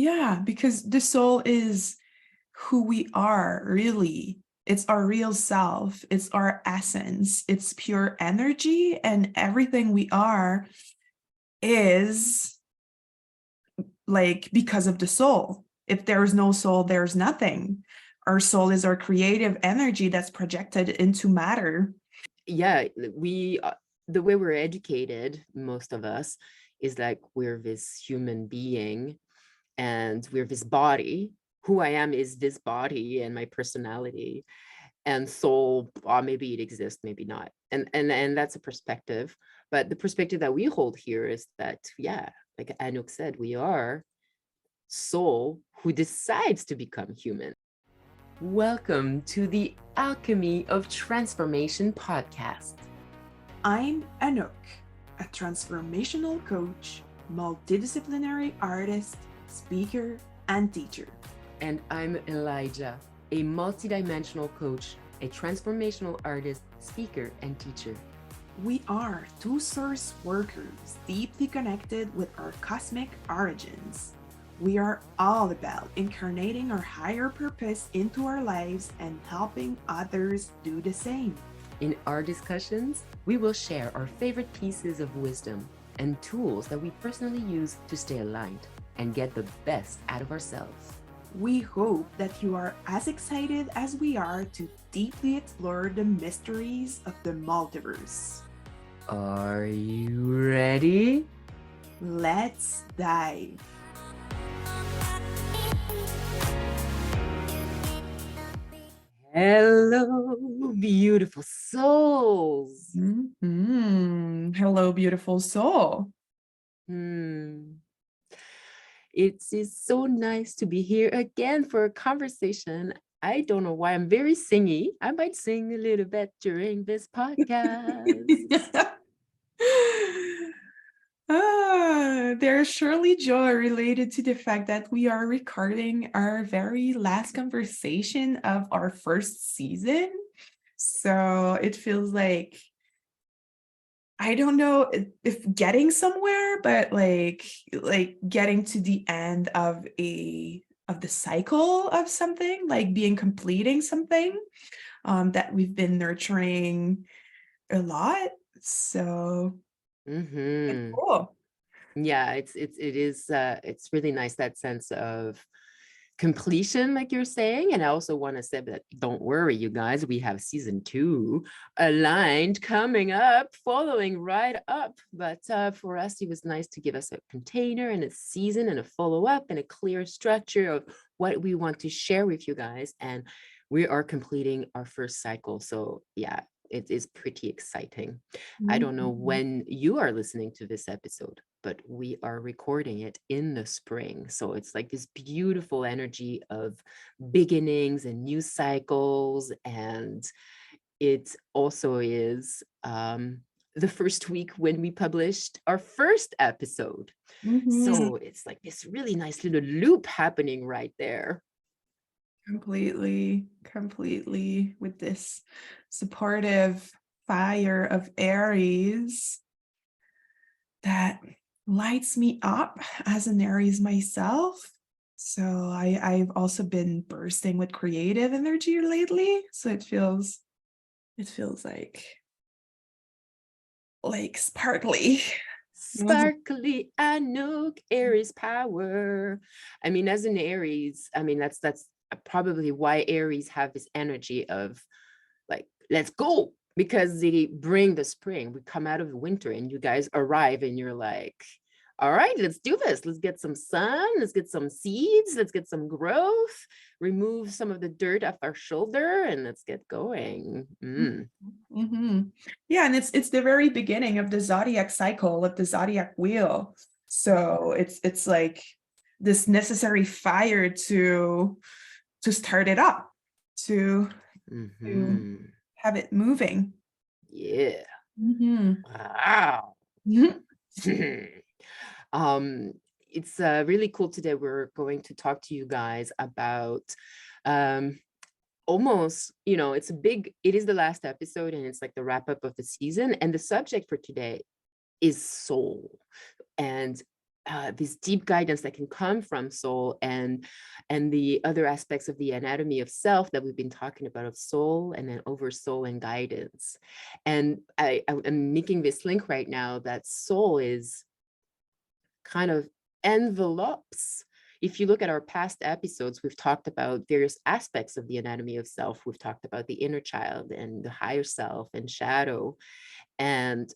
Yeah, because the soul is who we are, really. It's our real self, it's our essence, it's pure energy, and everything we are is like because of the soul. If there is no soul, there's nothing. Our soul is our creative energy that's projected into matter. Yeah, the way we're educated, most of us, is like we're this human being and we're this body. Who I am is this body and my personality, and soul, maybe it exists, maybe not. And that's a perspective. But the perspective that we hold here is that, yeah, like Anouk said, we are soul who decides to become human. Welcome to the Alchemy of Transformation podcast. I'm Anouk, a transformational coach, multidisciplinary artist, speaker, and teacher. And I'm Elijah, a multidimensional coach, a transformational artist, speaker, and teacher. We are two source workers deeply connected with our cosmic origins. We are all about incarnating our higher purpose into our lives and helping others do the same. In our discussions, we will share our favorite pieces of wisdom and tools that we personally use to stay aligned and get the best out of ourselves. We hope that you are as excited as we are to deeply explore the mysteries of the multiverse. Are you ready? Let's dive. Hello, beautiful souls. Hello, beautiful soul. It is so nice to be here again for a conversation. I don't know why I'm very singy. I might sing a little bit during this podcast. There's surely joy related to the fact that we are recording our very last conversation of our first season. So it feels like, I don't know if getting somewhere, but like getting to the end of the cycle of something, like being completing something that we've been nurturing a lot. So it's cool. Yeah, it's really nice, that sense of completion, like you're saying. And I also want to say that don't worry, you guys, we have season 2 aligned coming up, following right up. But for us, it was nice to give us a container and a season and a follow-up and a clear structure of what we want to share with you guys. And we are completing our first cycle. So yeah, it is pretty exciting. I don't know when you are listening to this episode, but we are recording it in the spring. So it's like this beautiful energy of beginnings and new cycles. And it also is the first week when we published our first episode. So it's like this really nice little loop happening right there. Completely with this supportive fire of Aries that lights me up as an Aries myself. So I've also been bursting with creative energy lately. So it feels like sparkly. Sparkly Anouk, Aries power. I mean, as an Aries, I mean, that's probably why Aries have this energy of like, let's go, because they bring the spring. We come out of the winter and you guys arrive and you're like, all right, let's do this. Let's get some sun. Let's get some seeds. Let's get some growth. Remove some of the dirt off our shoulder and let's get going. Yeah, and it's the very beginning of the zodiac cycle, of the zodiac wheel. So it's like this necessary fire to start it up, to have it moving. Yeah. Wow. It's really cool. Today we're going to talk to you guys about almost, it is the last episode and it's like the wrap up of the season, and the subject for today is soul. And this deep guidance that can come from soul, and the other aspects of the anatomy of self that we've been talking about, of soul, and then over soul and guidance. And I'm making this link right now that soul is kind of envelopes. If you look at our past episodes, we've talked about various aspects of the anatomy of self. We've talked about the inner child and the higher self and shadow. And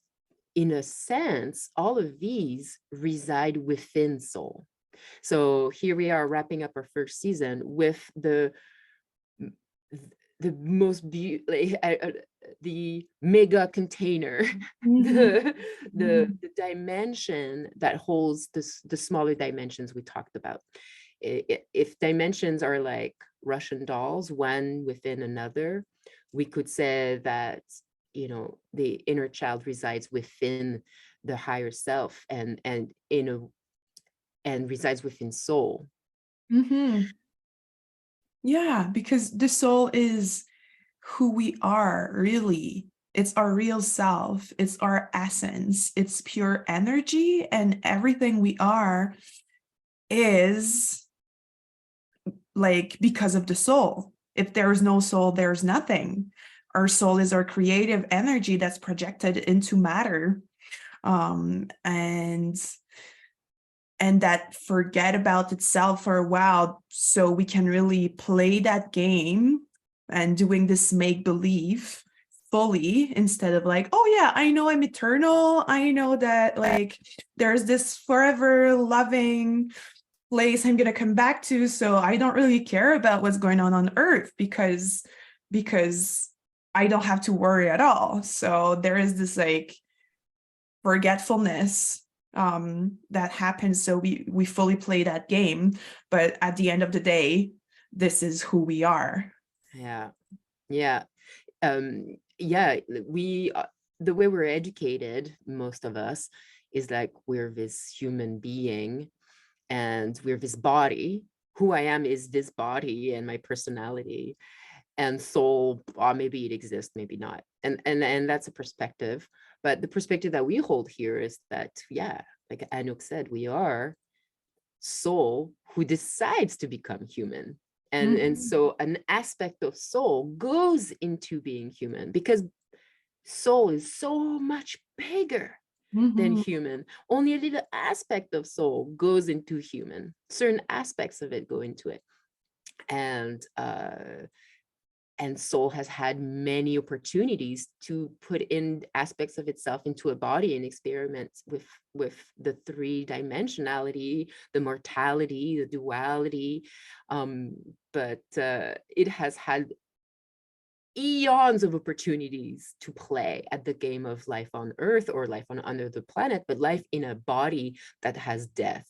in a sense, all of these reside within soul. So here we are wrapping up our first season with the most beautiful, the mega container, the dimension that holds the smaller dimensions we talked about. If dimensions are like Russian dolls, one within another, we could say that, you know, the inner child resides within the higher self, and resides within soul. Mm-hmm. Yeah, because the soul is who we are, really. It's our real self, it's our essence, it's pure energy, and everything we are is like because of the soul. If there is no soul, there's nothing. Our soul is our creative energy that's projected into matter. And that forget about itself for a while, so we can really play that game and doing this make believe fully, instead of like, oh yeah, I know I'm eternal, I know that like there's this forever loving place I'm going to come back to, so I don't really care about what's going on earth, because I don't have to worry at all. So there is this like forgetfulness that happens, so we fully play that game, but at the end of the day, this is who we are. Yeah, yeah. Yeah, we the way we're educated, most of us, is like we're this human being and we're this body. Who I am is this body and my personality, and soul, maybe it exists, maybe not, and that's a perspective. But the perspective that we hold here is that, yeah, like Anouk said, we are soul who decides to become human. And so an aspect of soul goes into being human, because soul is so much bigger than human. Only a little aspect of soul goes into human. Certain aspects of it go into it. And soul has had many opportunities to put in aspects of itself into a body and experiment with the three-dimensionality, the mortality, the duality. But it has had eons of opportunities to play at the game of life on Earth or life on another planet, but life in a body that has death.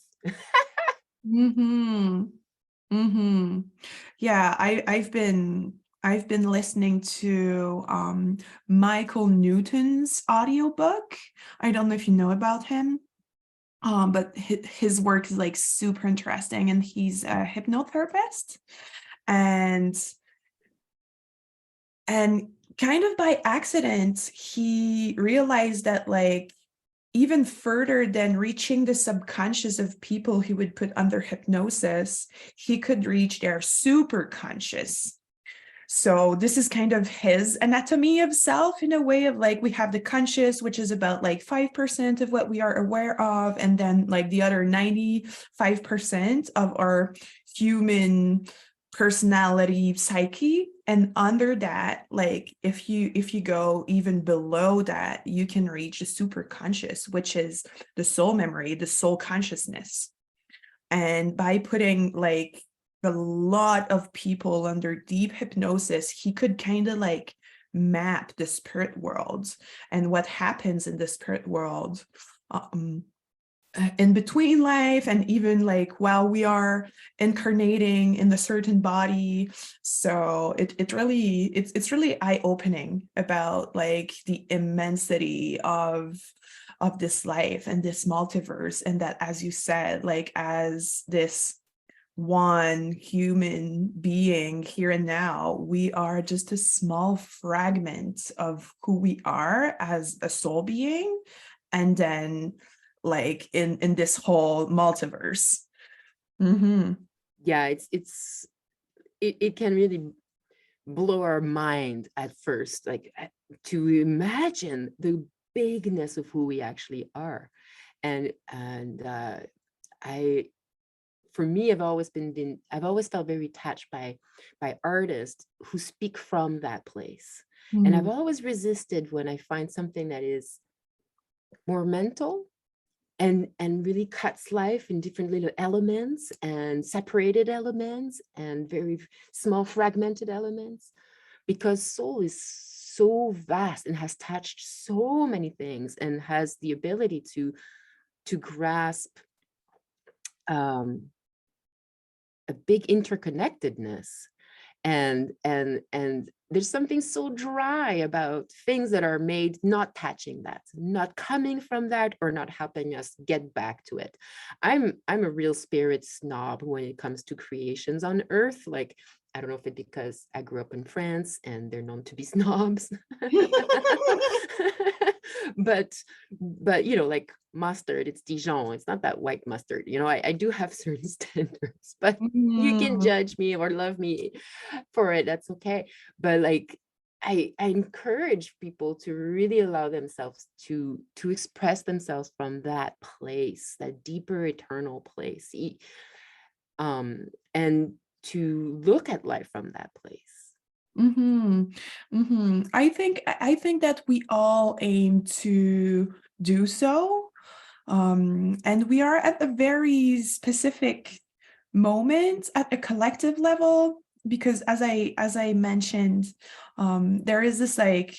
Yeah, I've been listening to Michael Newton's audiobook. I don't know if you know about him, but his work is like super interesting, and he's a hypnotherapist. And kind of by accident, he realized that like even further than reaching the subconscious of people he would put under hypnosis, he could reach their superconscious. So this is kind of his anatomy of self, in a way of like, we have the conscious, which is about like 5% of what we are aware of, and then like the other 95% of our human personality, psyche. And under that, like if you go even below that, you can reach the super conscious, which is the soul memory, the soul consciousness. And by putting like a lot of people under deep hypnosis, he could kind of like map the spirit world and what happens in the spirit world in between life, and even like while we are incarnating in a certain body. So it's really eye-opening about like the immensity of this life and this multiverse, and that, as you said, like as this one human being here and now, we are just a small fragment of who we are as a soul being. And then like in this whole multiverse. Mm-hmm. Yeah, it can really blow our mind at first, like to imagine the bigness of who we actually are. And I, for me, I've always felt very touched by artists who speak from that place. And I've always resisted when I find something that is more mental and really cuts life in different little elements and separated elements and very small fragmented elements, because soul is so vast and has touched so many things and has the ability to grasp a big interconnectedness. And there's something so dry about things that are made not touching that, not coming from that, or not helping us get back to it. I'm a real spirit snob when it comes to creations on earth. Like, I don't know if it's because I grew up in France and they're known to be snobs. but you know, like mustard, it's Dijon, it's not that white mustard, you know. I do have certain standards, but you can judge me or love me for it, that's okay. But like, I encourage people to really allow themselves to express themselves from that place, that deeper eternal place, and to look at life from that place. I think that we all aim to do so, and we are at a very specific moment at a collective level, because as I mentioned, there is this like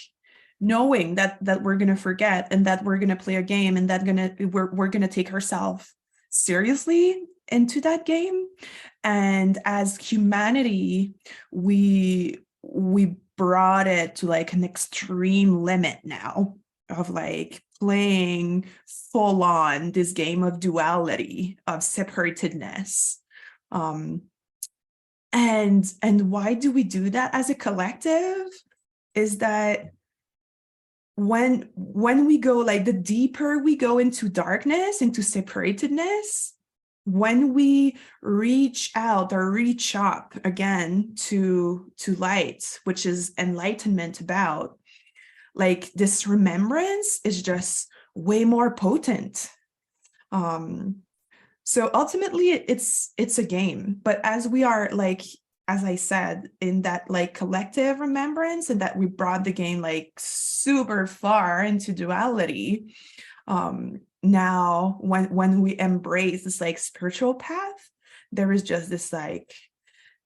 knowing that we're gonna forget, and that we're gonna play a game, and that we're gonna take ourselves seriously into that game. And as humanity, we brought it to like an extreme limit now, of like playing full on this game of duality, of separatedness. And why do we do that as a collective? Is that when we go, like, the deeper we go into darkness, into separatedness, when we reach out or reach up again to light, which is enlightenment, about like this remembrance is just way more potent. So ultimately it's a game, but as we are, like, as I said, in that like collective remembrance, and that we brought the game like super far into duality, now when we embrace this like spiritual path, there is just this like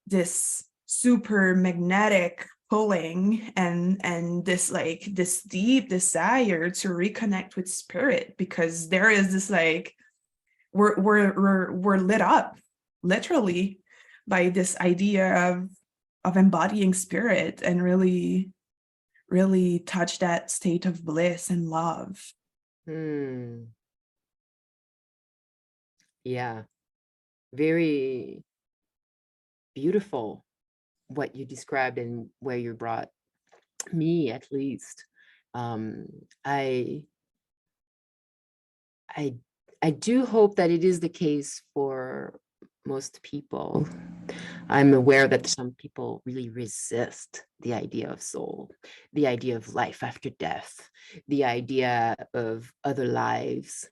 this super magnetic pulling, and this like this deep desire to reconnect with spirit, because there is this like we're lit up literally by this idea of embodying spirit, and really touch that state of bliss and love. Yeah, very beautiful what you described and where you brought me, at least. I do hope that it is the case for most people. I'm aware that some people really resist the idea of soul, the idea of life after death, the idea of other lives,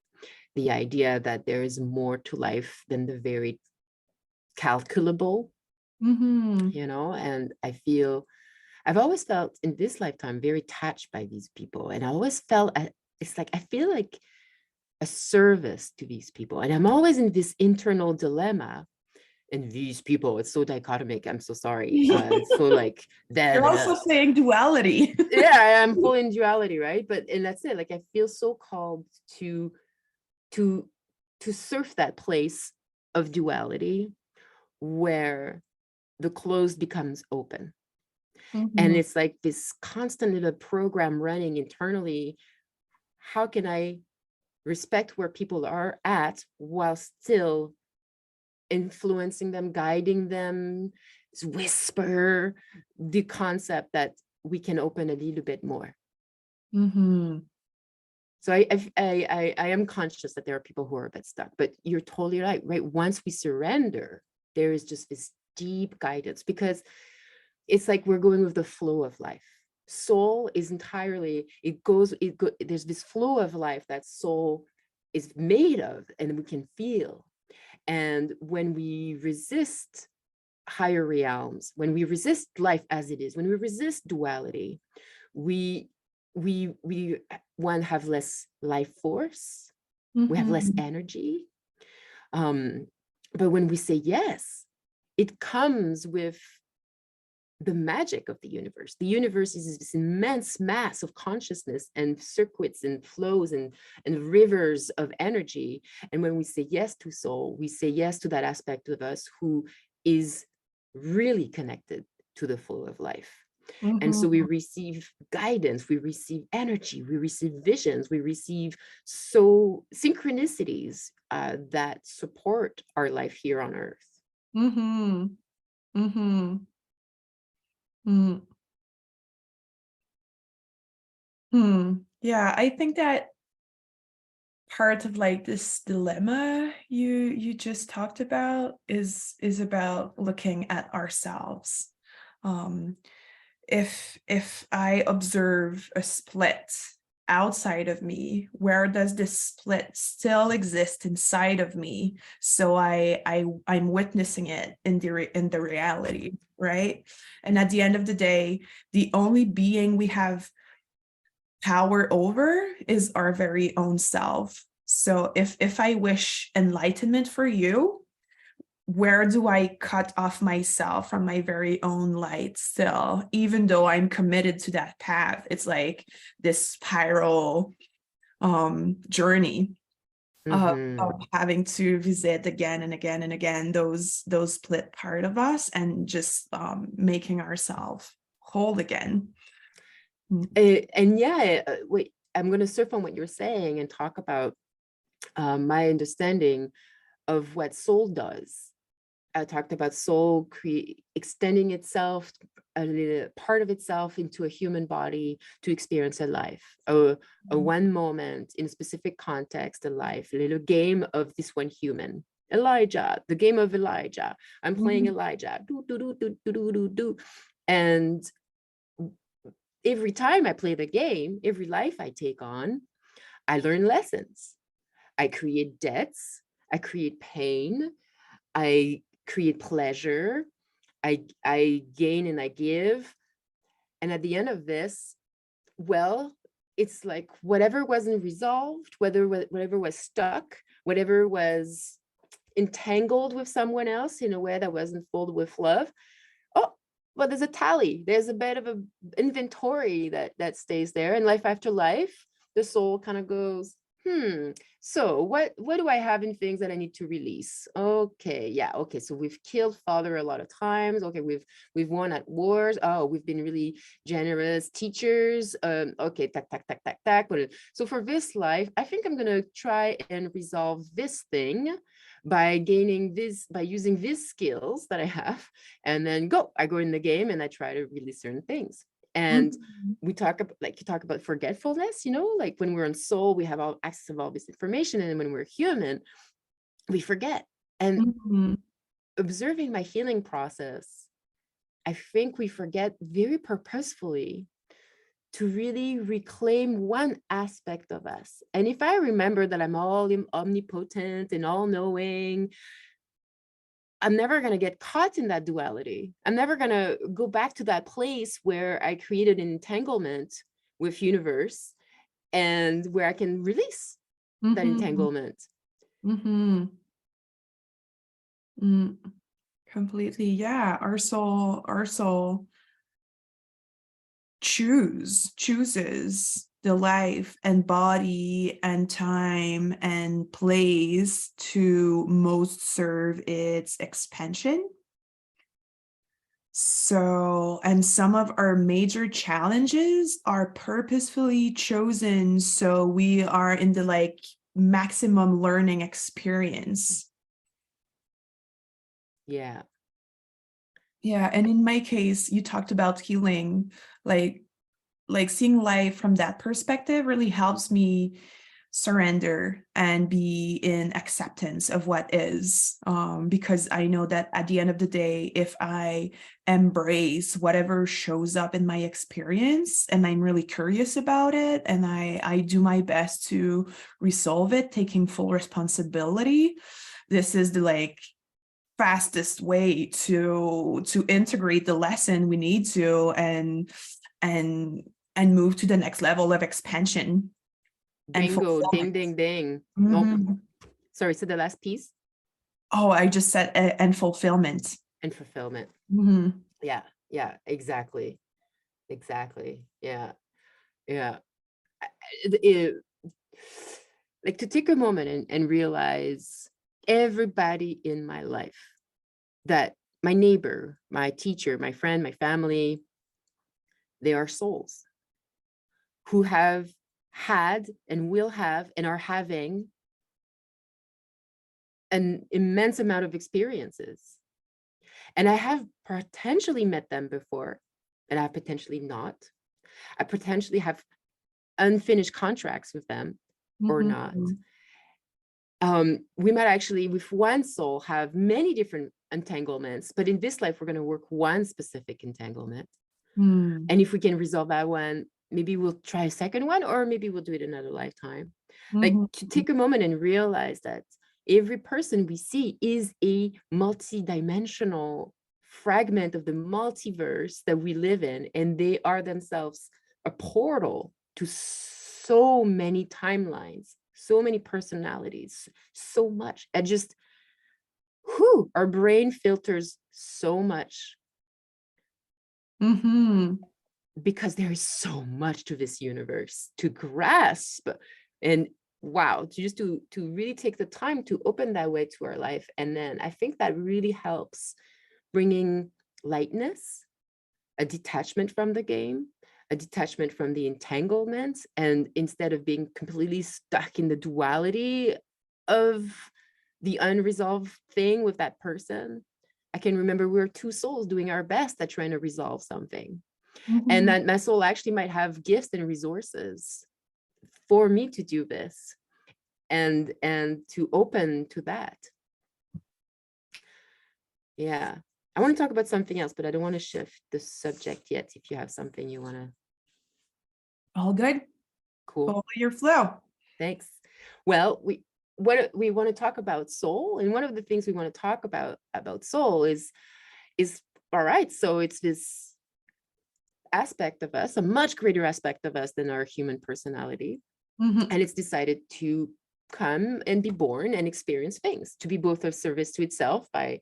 the idea that there is more to life than the very calculable, you know. And I've always felt in this lifetime very touched by these people. And I always felt, it's like, I feel like a service to these people. And I'm always in this internal dilemma. And these people, it's so dichotomic. I'm so sorry. It's so like You're also saying duality. Yeah, I'm full in duality, right? And that's it. Like, I feel so called to surf that place of duality where the closed becomes open. And it's like this constant little program running internally. How can I respect where people are at while still influencing them, guiding them, whisper the concept that we can open a little bit more. So I am conscious that there are people who are a bit stuck, but you're totally right, right? Once we surrender, there is just this deep guidance, because it's like we're going with the flow of life. Soul is entirely, there's this flow of life that soul is made of and we can feel. And when we resist higher realms, when we resist life as it is, when we resist duality, we one have less life force, we have less Mhm. energy. But when we say yes, it comes with the magic of the universe. The universe is this immense mass of consciousness and circuits and flows and rivers of energy. And when we say yes to soul, we say yes to that aspect of us who is really connected to the flow of life. And so we Mhm. receive guidance, we receive energy, we receive visions, we receive synchronicities that support our life here on earth. Mhm. Mhm. Mm. Hmm. Yeah, I think that part of like this dilemma you just talked about is about looking at ourselves. Um, if I observe a split outside of me, where does this split still exist inside of me? So I'm witnessing it in in the reality, right? And at the end of the day, the only being we have power over is our very own self. So if I wish enlightenment for you, where do I cut off myself from my very own light still, even though I'm committed to that path? It's like this spiral journey of Mhm. having to visit again and again and again those split part of us and just making ourselves whole again. Mm. And yeah, wait, I'm going to surf on what you're saying and talk about my understanding of what soul does. I talked about soul extending itself, a little part of itself into a human body to experience a life, a one moment in a specific context, a life, a little game of this one human. Elijah, the game of Elijah. I'm playing Mhm. Elijah. Do, do, do, do, do, do, do, do. And every time I play the game, every life I take on, I learn lessons. I create debts. I create pain. I create pleasure. I gain and I give. And at the end of this, well, it's like whatever wasn't resolved, whatever was stuck, whatever was entangled with someone else in a way that wasn't filled with love. Oh, well, there's a tally. There's a bit of a inventory that stays there. And life after life, the soul kind of goes, so what do I have in things that I need to release? Okay, yeah, okay. So we've killed father a lot of times. Okay, we've won at wars. Oh, we've been really generous teachers. Okay, tack, tack, tack, tack, tack. So for this life, I think I'm gonna try and resolve this thing by using these skills that I have, and then I go in the game and I try to release certain things. And Mhm. we talk about, like you talk about forgetfulness, like when we're in soul, we have all access of all this information. And then when we're human, we forget. And Mhm. observing my healing process, I think we forget very purposefully to really reclaim one aspect of us. And if I remember that I'm all omnipotent and all knowing, I'm never going to get caught in that duality. I'm never going to go back to that place where I created an entanglement with universe and where I can release that Mhm. entanglement. Mhm. Mm. Completely. Yeah. Our soul chooses the life and body and time and place to most serve its expansion. So, and some of our major challenges are purposefully chosen so we are in the like maximum learning experience. Yeah. Yeah, and in my case, you talked about healing, like like seeing life from that perspective really helps me surrender and be in acceptance of what is, because I know that at the end of the day, if I embrace whatever shows up in my experience and I'm really curious about it, and I do my best to resolve it, taking full responsibility, this is the like fastest way to integrate the lesson we need to, and and move to the next level of expansion and Bingo, ding, fulfillment. ding, ding. Oh, Mhm. sorry, so the last piece, Oh, I just said and fulfillment. and fulfillment. Mhm. Yeah, yeah, exactly. Exactly. Yeah, yeah. Like to take a moment and realize everybody in my life, that my neighbor, my teacher, my friend, my family, they are souls who have had and will have and are having an immense amount of experiences. And I have potentially met them before, and I have potentially not. I potentially have unfinished contracts with them or not. Mhm. We might actually, with one soul, have many different entanglements, but in this life, we're going to work one specific entanglement. Mm. And if we can resolve that one, maybe we'll try a second one, or maybe we'll do it another lifetime. Like Mhm. to take a moment and realize that every person we see is a multi-dimensional fragment of the multiverse that we live in, and they are themselves a portal to so many timelines, so many personalities, so much. And just, whew, our brain filters so much Mhm. because there is so much to this universe to grasp. And wow, to really take the time to open that way to our life. And then I think that really helps bringing lightness, a detachment from the game, a detachment from the entanglement, and instead of being completely stuck in the duality of the unresolved thing with that person, I can remember we're two souls doing our best at trying to resolve something, and Mhm. that my soul actually might have gifts and resources for me to do this, and to open to that. Yeah, I want to talk about something else, but I don't want to shift the subject yet. If you have something you want to. All good. Cool, Follow your flow. thanks. Well, what we want to talk about soul, and one of the things we want to talk about soul is all right, so it's this aspect of us, a much greater aspect of us than our human personality, Mhm. and it's decided to come and be born and experience things, to be both of service to itself by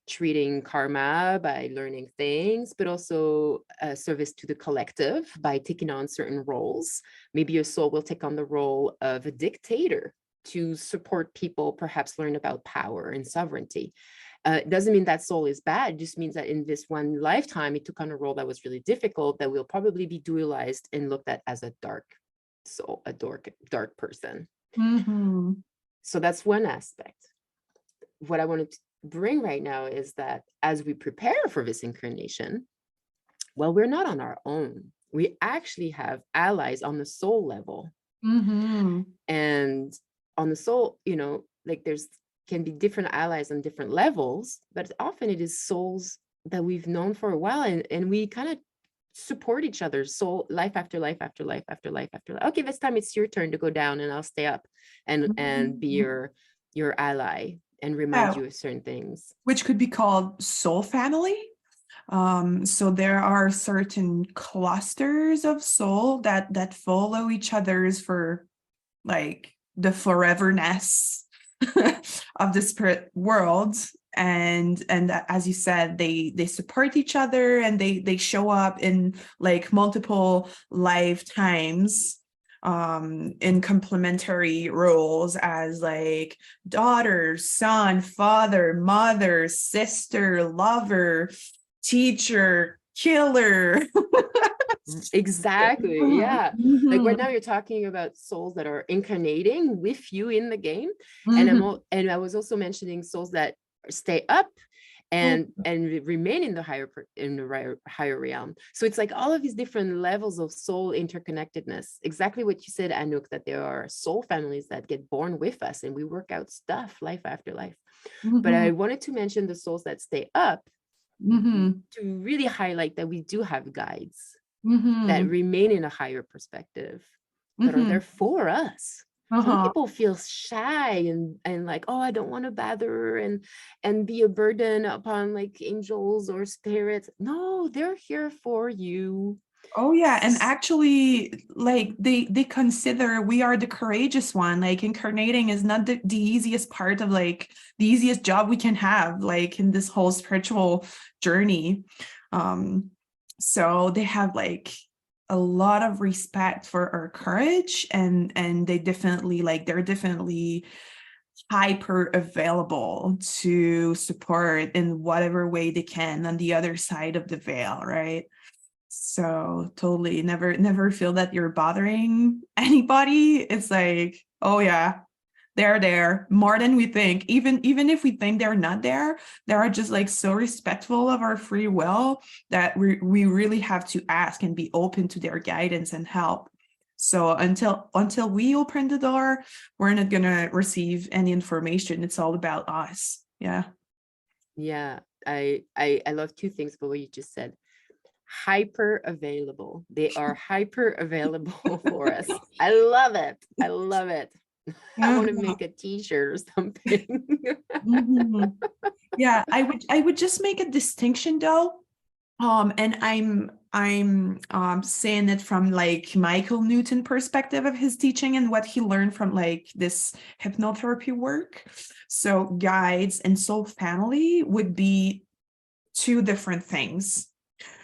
treating karma, by learning things, but also a service to the collective by taking on certain roles. Maybe your soul will take on the role of a dictator to support people, perhaps learn about power and sovereignty. It doesn't mean that soul is bad, it just means that in this one lifetime, it took on a role that was really difficult, that will probably be dualized and looked at as a dark soul, a dark person. Mhm. So that's one aspect. What I wanted to bring right now is that as we prepare for this incarnation, well, we're not on our own. We actually have allies on the soul level. Mhm. And on the soul, like there's can be different allies on different levels, but often it is souls that we've known for a while, and we kind of support each other's soul, life after life after life after life after life. Okay, this time it's your turn to go down, and I'll stay up and be Mhm. your ally and remind Yeah, you of certain things. which could be called soul family. So there are certain clusters of soul that follow each other's for like the foreverness of the spirit world. And as you said, they support each other, and they show up in like multiple lifetimes, in complementary roles as like daughter, son, father, mother, sister, lover, teacher, killer. Exactly. Yeah. Like right Mhm. now you're talking about souls that are incarnating with you in the game. And Mhm. and I was also mentioning souls that stay up and remain in the higher realm. So it's like all of these different levels of soul interconnectedness. Exactly what you said, Anouk, that there are soul families that get born with us and we work out stuff life after life. But I wanted to mention the souls that stay up to really highlight that we do have guides that remain in a higher perspective, that are there for us. Some people feel shy and like, oh, I don't want to bother and be a burden upon like angels or spirits. No, they're here for you. Oh yeah, and actually, like they consider we are the courageous one. Like incarnating is not the easiest part of like the easiest job we can have, like in this whole spiritual journey. So they have like a lot of respect for our courage, and they're definitely hyper available to support in whatever way they can on the other side of the veil, right? So totally never feel that you're bothering anybody. It's like, oh yeah, they're there more than we think. Even if we think they're not there, they are just like so respectful of our free will that we really have to ask and be open to their guidance and help. So until we open the door, we're not gonna receive any information. It's all about us. Yeah. Yeah, I love two things about what you just said. Hyper available. They are hyper available for us. I love it. I love it. I want to make a t-shirt or something. Yeah, I would just make a distinction though. And I'm saying it from like Michael Newton perspective of his teaching and what he learned from like this hypnotherapy work. So guides and soul family would be two different things.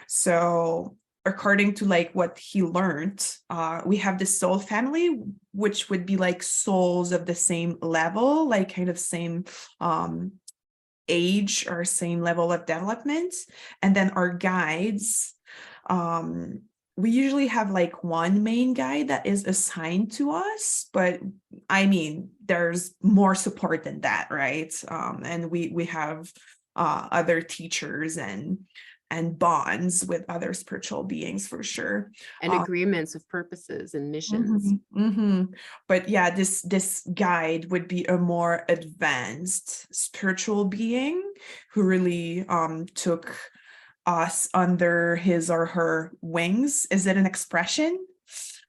So according to like what he learned, we have the soul family, which would be like souls of the same level, like kind of same age or same level of development. And then our guides, we usually have like one main guide that is assigned to us, but I mean, there's more support than that, right? And we have other teachers and bonds with other spiritual beings for sure. And agreements of purposes and missions. But yeah, this guide would be a more advanced spiritual being who really took us under his or her wings. Is it an expression?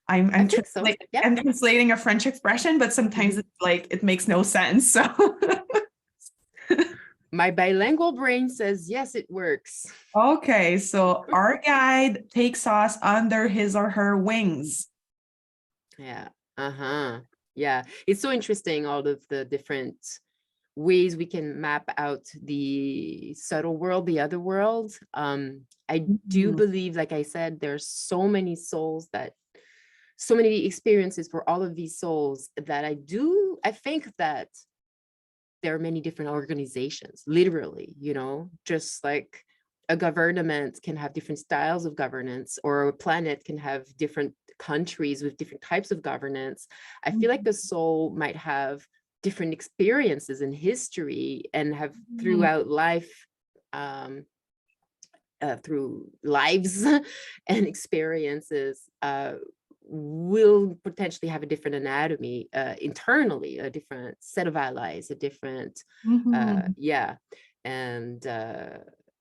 I'm translating a French expression, but sometimes it's like it makes no sense. So my bilingual brain says, yes, it works. Okay, so our guide takes us under his or her wings. Yeah. Yeah. It's so interesting, all of the different ways we can map out the subtle world, the other world. I do believe, like I said, there's so many souls so many experiences for all of these souls that I think that there are many different organizations, literally, just like a government can have different styles of governance, or a planet can have different countries with different types of governance. I feel like the soul might have different experiences in history and have throughout life, through lives and experiences, will potentially have a different anatomy internally, a different set of allies, a different, and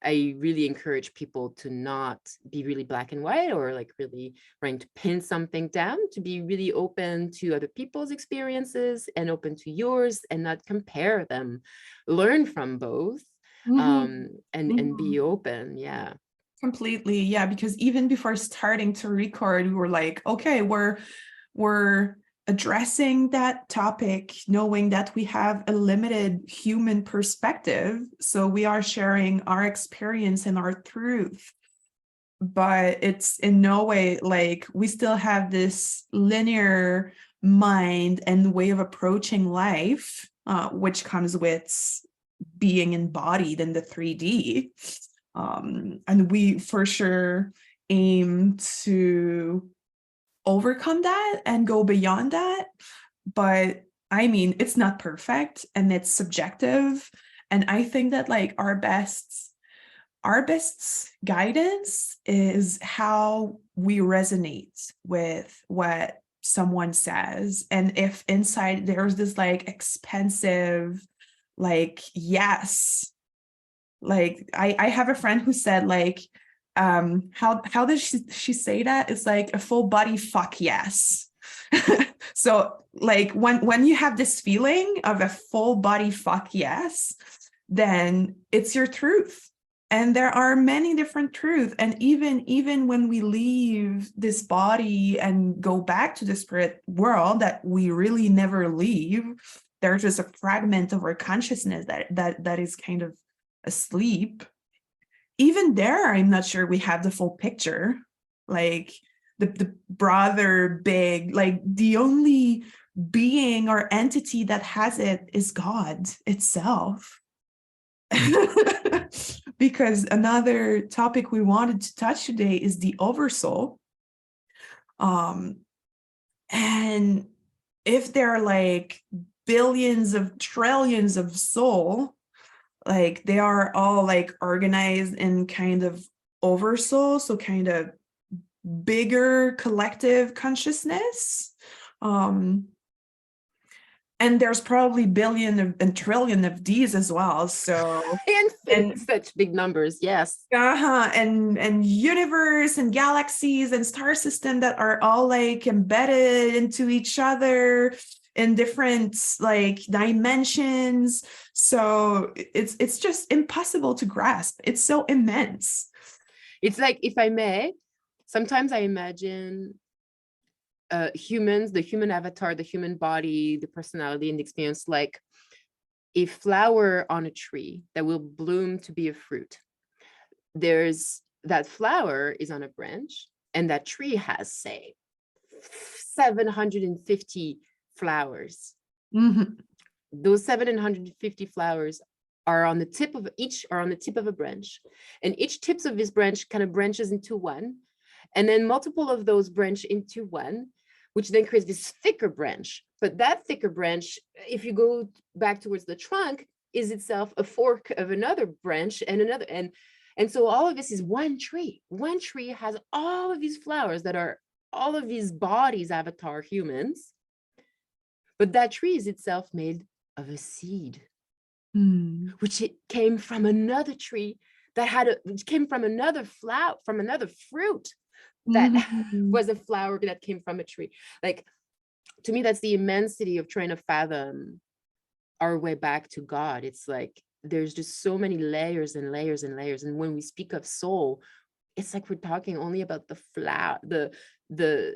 I really encourage people to not be really black and white or like really trying to pin something down, to be really open to other people's experiences and open to yours and not compare them, learn from both, and be open. Yeah. Completely. Yeah, because even before starting to record, we were like, okay, we're addressing that topic, knowing that we have a limited human perspective. So we are sharing our experience and our truth. But it's in no way like we still have this linear mind and way of approaching life, which comes with being embodied in the 3D. And we for sure aim to overcome that and go beyond that. But I mean, it's not perfect and it's subjective. And I think that like our best guidance is how we resonate with what someone says. And if inside there's this like expensive, like, yes, like I have a friend who said like, how does she say that? It's like a full body fuck yes. So like when you have this feeling of a full body fuck yes, then it's your truth. And there are many different truths. And even when we leave this body and go back to the spirit world that we really never leave, there's just a fragment of our consciousness that is kind of asleep. Even there, I'm not sure we have the full picture. Like the broader big, like the only being or entity that has it is God itself. Because another topic we wanted to touch today is the oversoul. And if there are like billions of trillions of soul, like they are all like organized in kind of oversoul, so kind of bigger collective consciousness. And there's probably billion and trillion of these as well. So And such big numbers, yes. and universe and galaxies and star system that are all like embedded into each other in different like dimensions. So it's just impossible to grasp. It's so immense. It's like, if I may, sometimes I imagine humans, the human avatar, the human body, the personality and the experience, like a flower on a tree that will bloom to be a fruit. There's that flower is on a branch, and that tree has, say, 750 flowers. Mm-hmm. Those 750 flowers are on the tip of a branch, and each tips of this branch kind of branches into one, and then multiple of those branch into one, which then creates this thicker branch. But that thicker branch, if you go back towards the trunk, is itself a fork of another branch and another. And so all of this is one tree. One tree has all of these flowers that are all of these bodies, avatar humans. But that tree is itself made of a seed, which it came from another tree which came from another flower, from another fruit that was a flower that came from a tree. Like, to me, that's the immensity of trying to fathom our way back to God. It's like there's just so many layers and layers and layers. And when we speak of soul, it's like we're talking only about the flower, the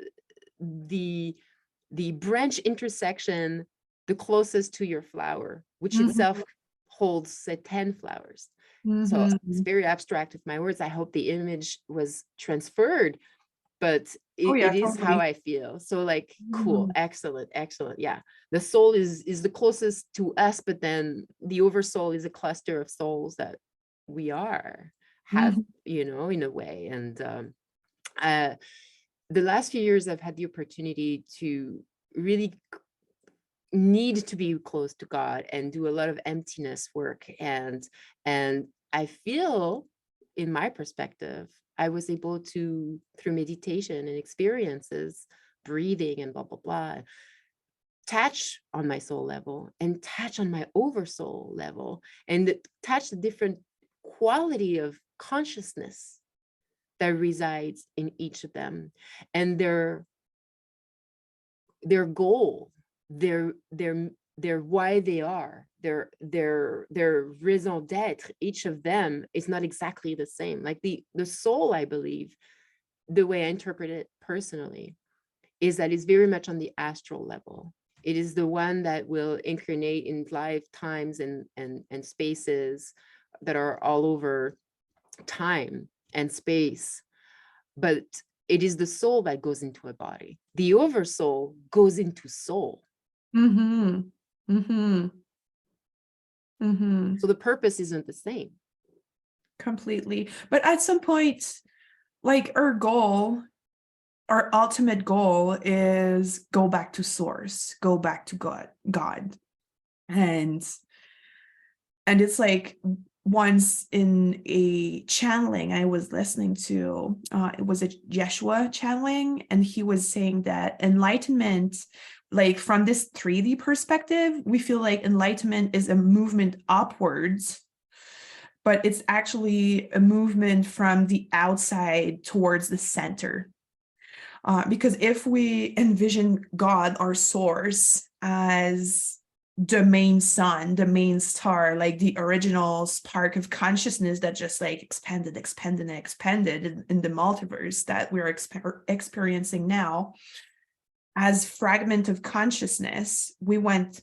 branch intersection, the closest to your flower, which itself holds, say, 10 flowers. So it's very abstract with my words. I hope the image was transferred, but it is Totally. how I feel. So like, cool, excellent. Yeah. The soul is the closest to us, but then the oversoul is a cluster of souls that we have, in a way. And the last few years, I've had the opportunity to really need to be close to God and do a lot of emptiness work. And I feel, in my perspective, I was able to, through meditation and experiences, breathing and blah, blah, blah, touch on my soul level and touch on my oversoul level and touch the different quality of consciousness that resides in each of them, and their goal, their why they are, their raison d'être. Each of them is not exactly the same. Like the soul, I believe, the way I interpret it personally, is that it's very much on the astral level. It is the one that will incarnate in lifetimes and spaces that are all over time and space. But it is the soul that goes into a body. The oversoul goes into soul. So the purpose isn't the same. Completely. But at some point, like our ultimate goal is go back to source, go back to God. And And it's like once in a channeling I was listening to, it was a Yeshua channeling, and he was saying that enlightenment, like from this 3D perspective, we feel like enlightenment is a movement upwards, but it's actually a movement from the outside towards the center. Because if we envision God, our source, as the main sun, the main star, like the original spark of consciousness that just like expanded, expanded, and expanded in the multiverse that we're experiencing now, as fragment of consciousness, we went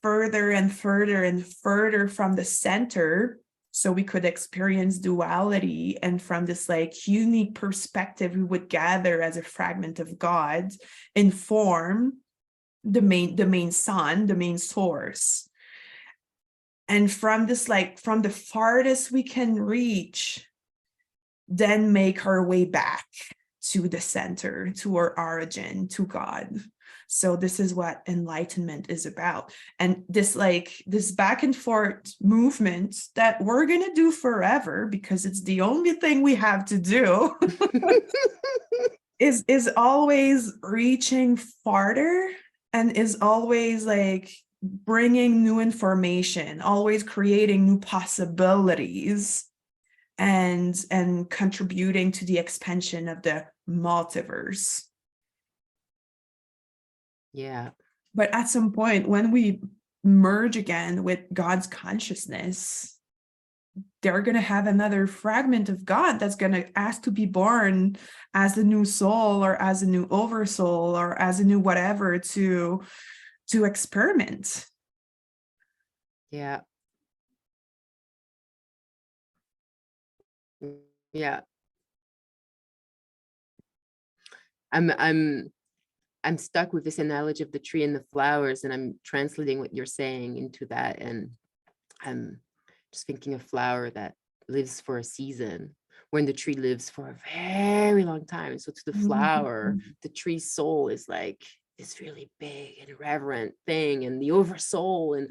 further and further and further from the center so we could experience duality, and from this like unique perspective we would gather as a fragment of God inform the main sun, the main source. And from this, like from the farthest we can reach, then make our way back to the center, to our origin, to God. So this is what enlightenment is about. And this like this back and forth movement that we're going to do forever, because it's the only thing we have to do, is always reaching farther, and is always like bringing new information, always creating new possibilities, and contributing to the expansion of the multiverse. Yeah. But at some point, when we merge again with God's consciousness, they're going to have another fragment of God that's going to ask to be born as a new soul, or as a new oversoul, or as a new whatever, to experiment. Yeah. Yeah. I'm stuck with this analogy of the tree and the flowers, and I'm translating what you're saying into that. And I'm just thinking of flower that lives for a season, when the tree lives for a very long time. So to the flower, the tree's soul is like this really big and reverent thing, and the oversoul, and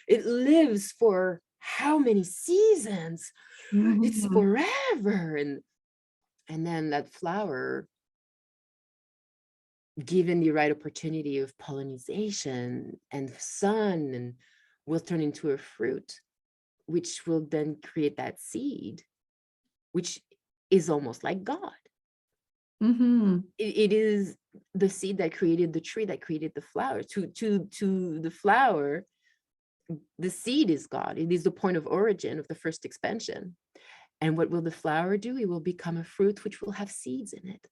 it lives for how many seasons? It's forever. And then that flower, given the right opportunity of pollination and sun, and will turn into a fruit, which will then create that seed, which is almost like God. It is the seed that created the tree, that created the flower. To the flower, the seed is God. It is the point of origin of the first expansion. And what will the flower do? It will become a fruit which will have seeds in it.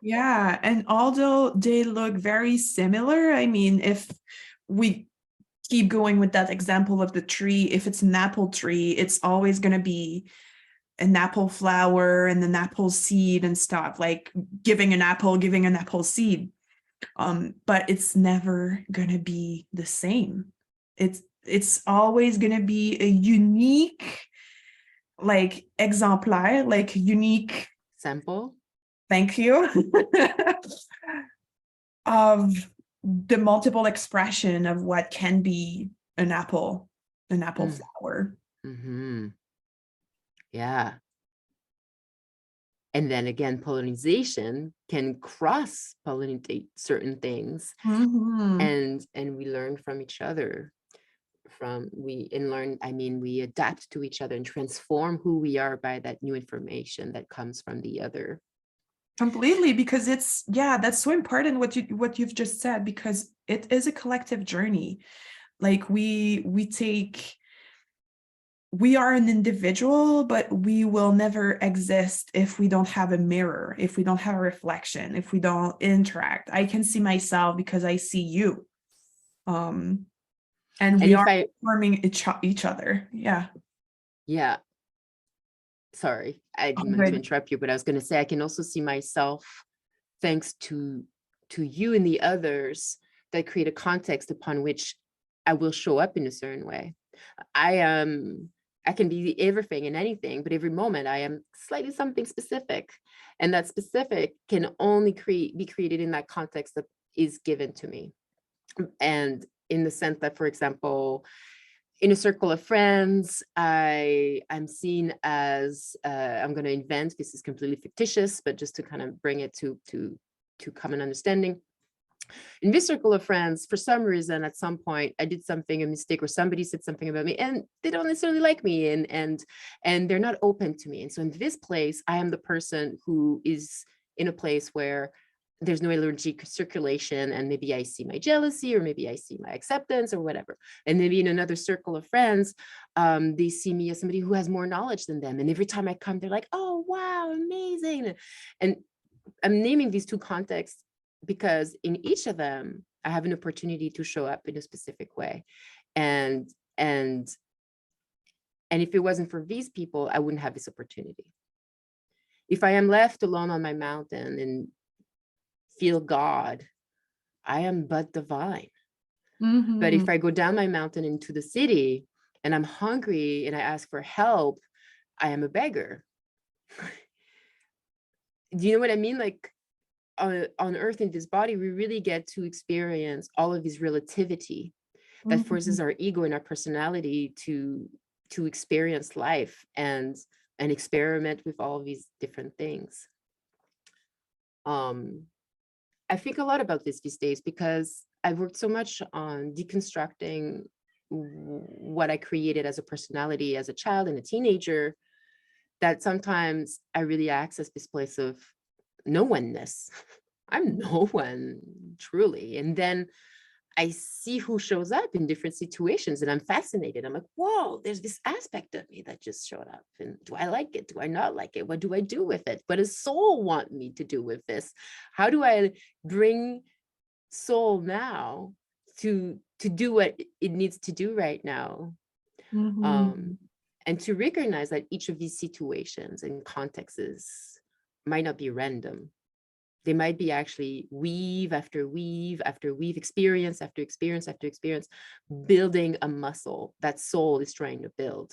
Yeah, and although they look very similar, I mean, if we keep going with that example of the tree, if it's an apple tree, it's always going to be an apple flower and an apple seed and stuff, like giving an apple seed. But it's never going to be the same. It's always going to be a unique, like exemplar, like unique Sample. Thank you. Of the multiple expression of what can be an apple flower. Yeah. And then again, pollination can cross-pollinate certain things. And we learn from each other. We adapt to each other and transform who we are by that new information that comes from the other. Completely, because that's so important what you've just said, because it is a collective journey. Like we are an individual, but we will never exist if we don't have a mirror, if we don't have a reflection, if we don't interact. I can see myself because I see you. And we are forming each other. Yeah. Yeah. Sorry, I didn't mean to interrupt you, but I was going to say, I can also see myself, thanks to you and the others, that create a context upon which I will show up in a certain way. I can be everything and anything, but every moment I am slightly something specific, and that specific can only be created in that context that is given to me. And in the sense that, for example, in a circle of friends, I'm seen as, I'm going to invent, this is completely fictitious, but just to kind of bring it to common understanding. In this circle of friends, for some reason, at some point, I did something, a mistake, or somebody said something about me, and they don't necessarily like me, and they're not open to me. And so in this place, I am the person who is in a place where there's no energy circulation, and maybe I see my jealousy, or maybe I see my acceptance, or whatever. And maybe in another circle of friends, they see me as somebody who has more knowledge than them. And every time I come, they're like, oh, wow, amazing. And I'm naming these two contexts because in each of them, I have an opportunity to show up in a specific way. And if it wasn't for these people, I wouldn't have this opportunity. If I am left alone on my mountain and feel God, I am but divine. But if I go down my mountain into the city and I'm hungry and I ask for help, I am a beggar. Do you know what I mean? Like, on earth, in this body, we really get to experience all of this relativity that forces our ego and our personality to experience life and experiment with all of these different things. I think a lot about this these days because I've worked so much on deconstructing what I created as a personality as a child and a teenager, that sometimes I really access this place of no oneness. I'm no one, truly. And then I see who shows up in different situations and I'm fascinated. I'm like, whoa, there's this aspect of me that just showed up. And do I like it? Do I not like it? What do I do with it? What does soul want me to do with this? How do I bring soul now to do what it needs to do right now? And to recognize that each of these situations and contexts might not be random. They might be actually weave after weave after weave, experience after experience after experience, building a muscle that soul is trying to build.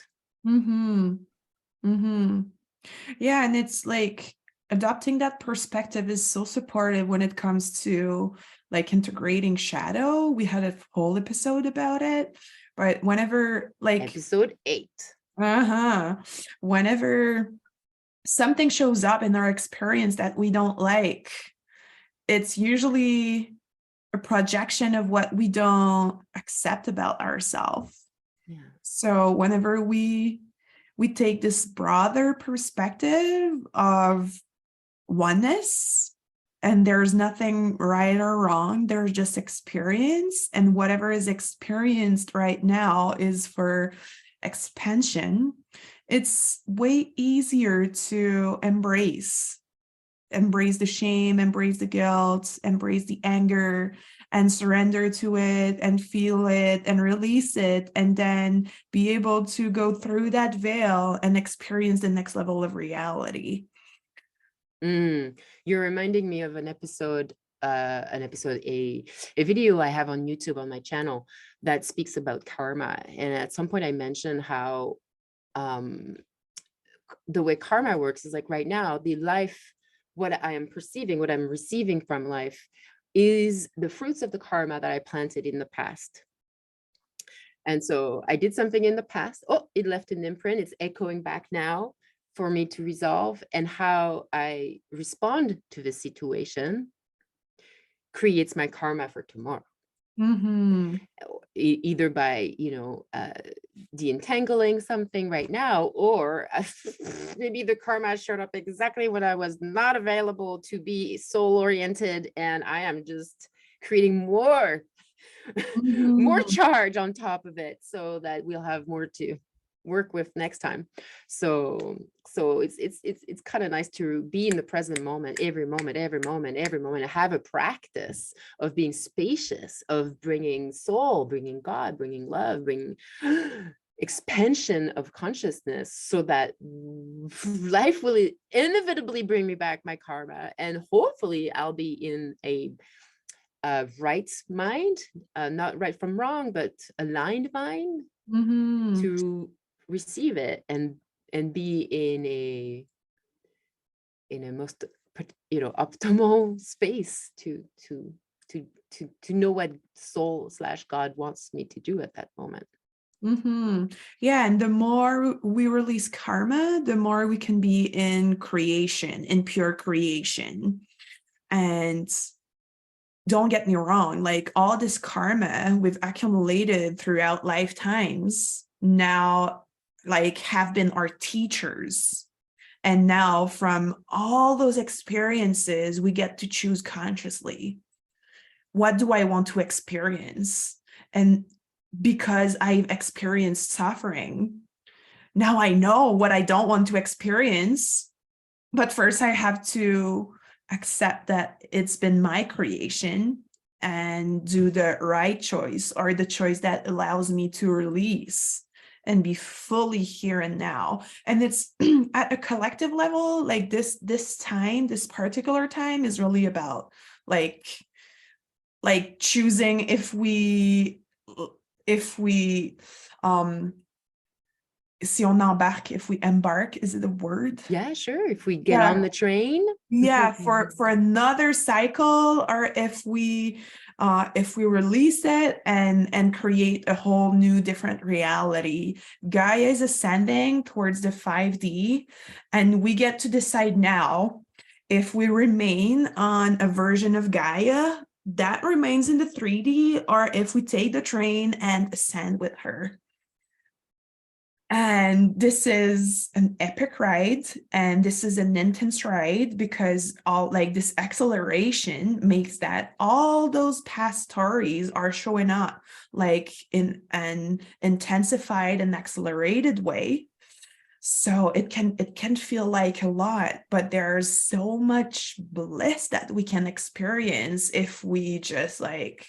Yeah, and it's like adopting that perspective is so supportive when it comes to like integrating shadow. We had a whole episode about it, but whenever like episode 8. Whenever something shows up in our experience that we don't like, it's usually a projection of what we don't accept about ourselves. Yeah. So whenever we take this broader perspective of oneness, and there's nothing right or wrong, there's just experience, and whatever is experienced right now is for expansion, it's way easier to embrace the shame, embrace the guilt, embrace the anger, and surrender to it and feel it and release it, and then be able to go through that veil and experience the next level of reality. You're reminding me of an episode, a video I have on YouTube on my channel that speaks about karma. And at some point I mentioned how the way karma works is like right now, the life, what I am perceiving, what I'm receiving from life is the fruits of the karma that I planted in the past. And so I did something in the past. Oh, it left an imprint. It's echoing back now for me to resolve, and how I respond to the situation creates my karma for tomorrow. Either by, de-entangling something right now, or maybe the karma showed up exactly when I was not available to be soul oriented, and I am just creating more charge on top of it so that we'll have more to work with next time. So it's kind of nice to be in the present moment, every moment, and have a practice of being spacious, of bringing soul, bringing God, bringing love, bringing expansion of consciousness, so that life will inevitably bring me back my karma, and hopefully I'll be in a right mind, not right from wrong, but aligned mind to receive it and be in a most optimal space to know what soul / God wants me to do at that moment. Yeah, and the more we release karma, the more we can be in creation, in pure creation. And don't get me wrong, like all this karma we've accumulated throughout lifetimes now, like have been our teachers. And now from all those experiences, we get to choose consciously. What do I want to experience? And because I've experienced suffering, now I know what I don't want to experience. But first, I have to accept that it's been my creation and do the right choice, or the choice that allows me to release and be fully here and now. And it's at a collective level, like this time, this particular time is really about like choosing if we si on embarque, if we embark, is it a word? Yeah, sure. If we get on Yeah. the train. Yeah, for another cycle, or if we release it and create a whole new different reality. Gaia is ascending towards the 5D, and we get to decide now if we remain on a version of Gaia that remains in the 3D, or if we take the train and ascend with her. And this is an epic ride, and this is an intense ride, because all like this acceleration makes that all those past stories are showing up like in an intensified and accelerated way. So it can feel like a lot, but there's so much bliss that we can experience if we just like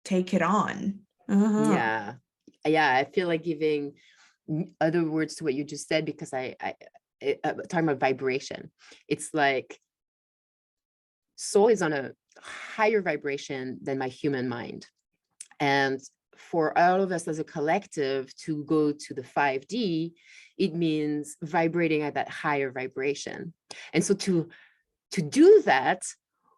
take it on. Yeah. Yeah. I feel like giving other words to what you just said, because talking about vibration. It's like soul is on a higher vibration than my human mind. And for all of us as a collective to go to the 5D, it means vibrating at that higher vibration. And so to do that,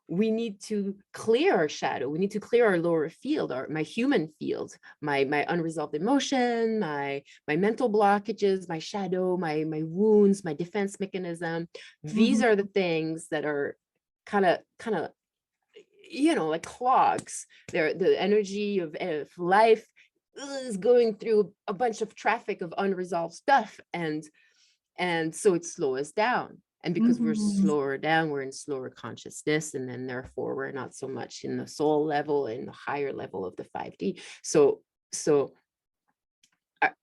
we need to clear our shadow. We need to clear our lower field, my human field, my unresolved emotion, my mental blockages, my shadow, my wounds, my defense mechanism. These are the things that are kind of like clogs. They're the energy of life is going through a bunch of traffic of unresolved stuff, and so it slows us down. And because we're slower down, we're in slower consciousness, and then therefore we're not so much in the soul level, in the higher level of the 5D. So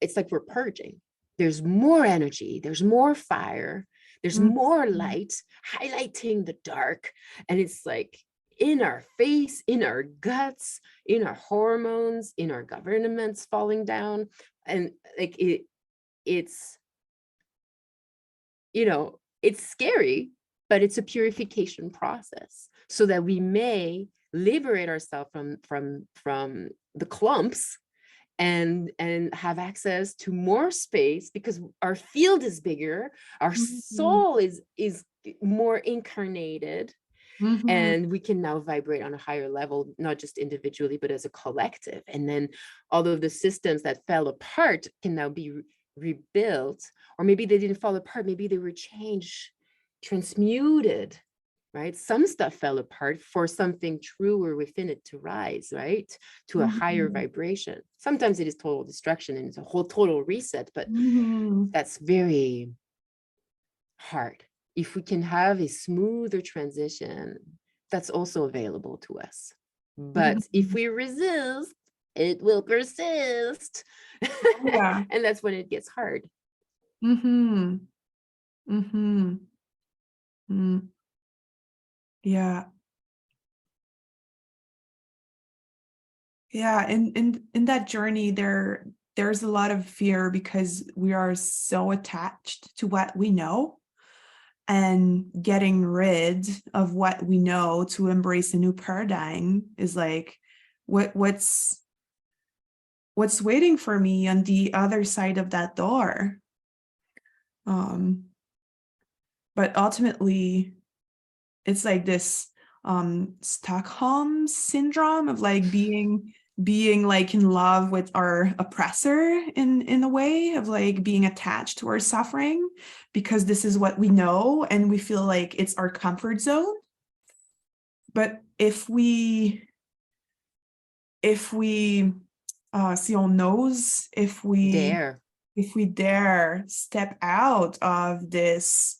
it's like we're purging. There's more energy, there's more fire, there's more light highlighting the dark, and it's like in our face, in our guts, in our hormones, in our governments falling down. And like it's it's scary, but it's a purification process so that we may liberate ourselves from the clumps and have access to more space, because our field is bigger, our soul is more incarnated, and we can now vibrate on a higher level, not just individually, but as a collective. And then all of the systems that fell apart can now be rebuilt, or maybe they didn't fall apart, maybe they were changed, transmuted, right? Some stuff fell apart for something truer within it to rise, right? To a higher vibration. Sometimes it is total destruction and it's a whole total reset, but that's very hard. If we can have a smoother transition, that's also available to us. But if we resist, it will persist. Yeah. And that's when it gets hard. Yeah. Yeah, in that journey there's a lot of fear, because we are so attached to what we know, and getting rid of what we know to embrace a new paradigm is like what's waiting for me on the other side of that door. But ultimately it's like this Stockholm syndrome of like being being like in love with our oppressor in a way of like being attached to our suffering because this is what we know and we feel like it's our comfort zone. But if we si on knows, if we dare step out of this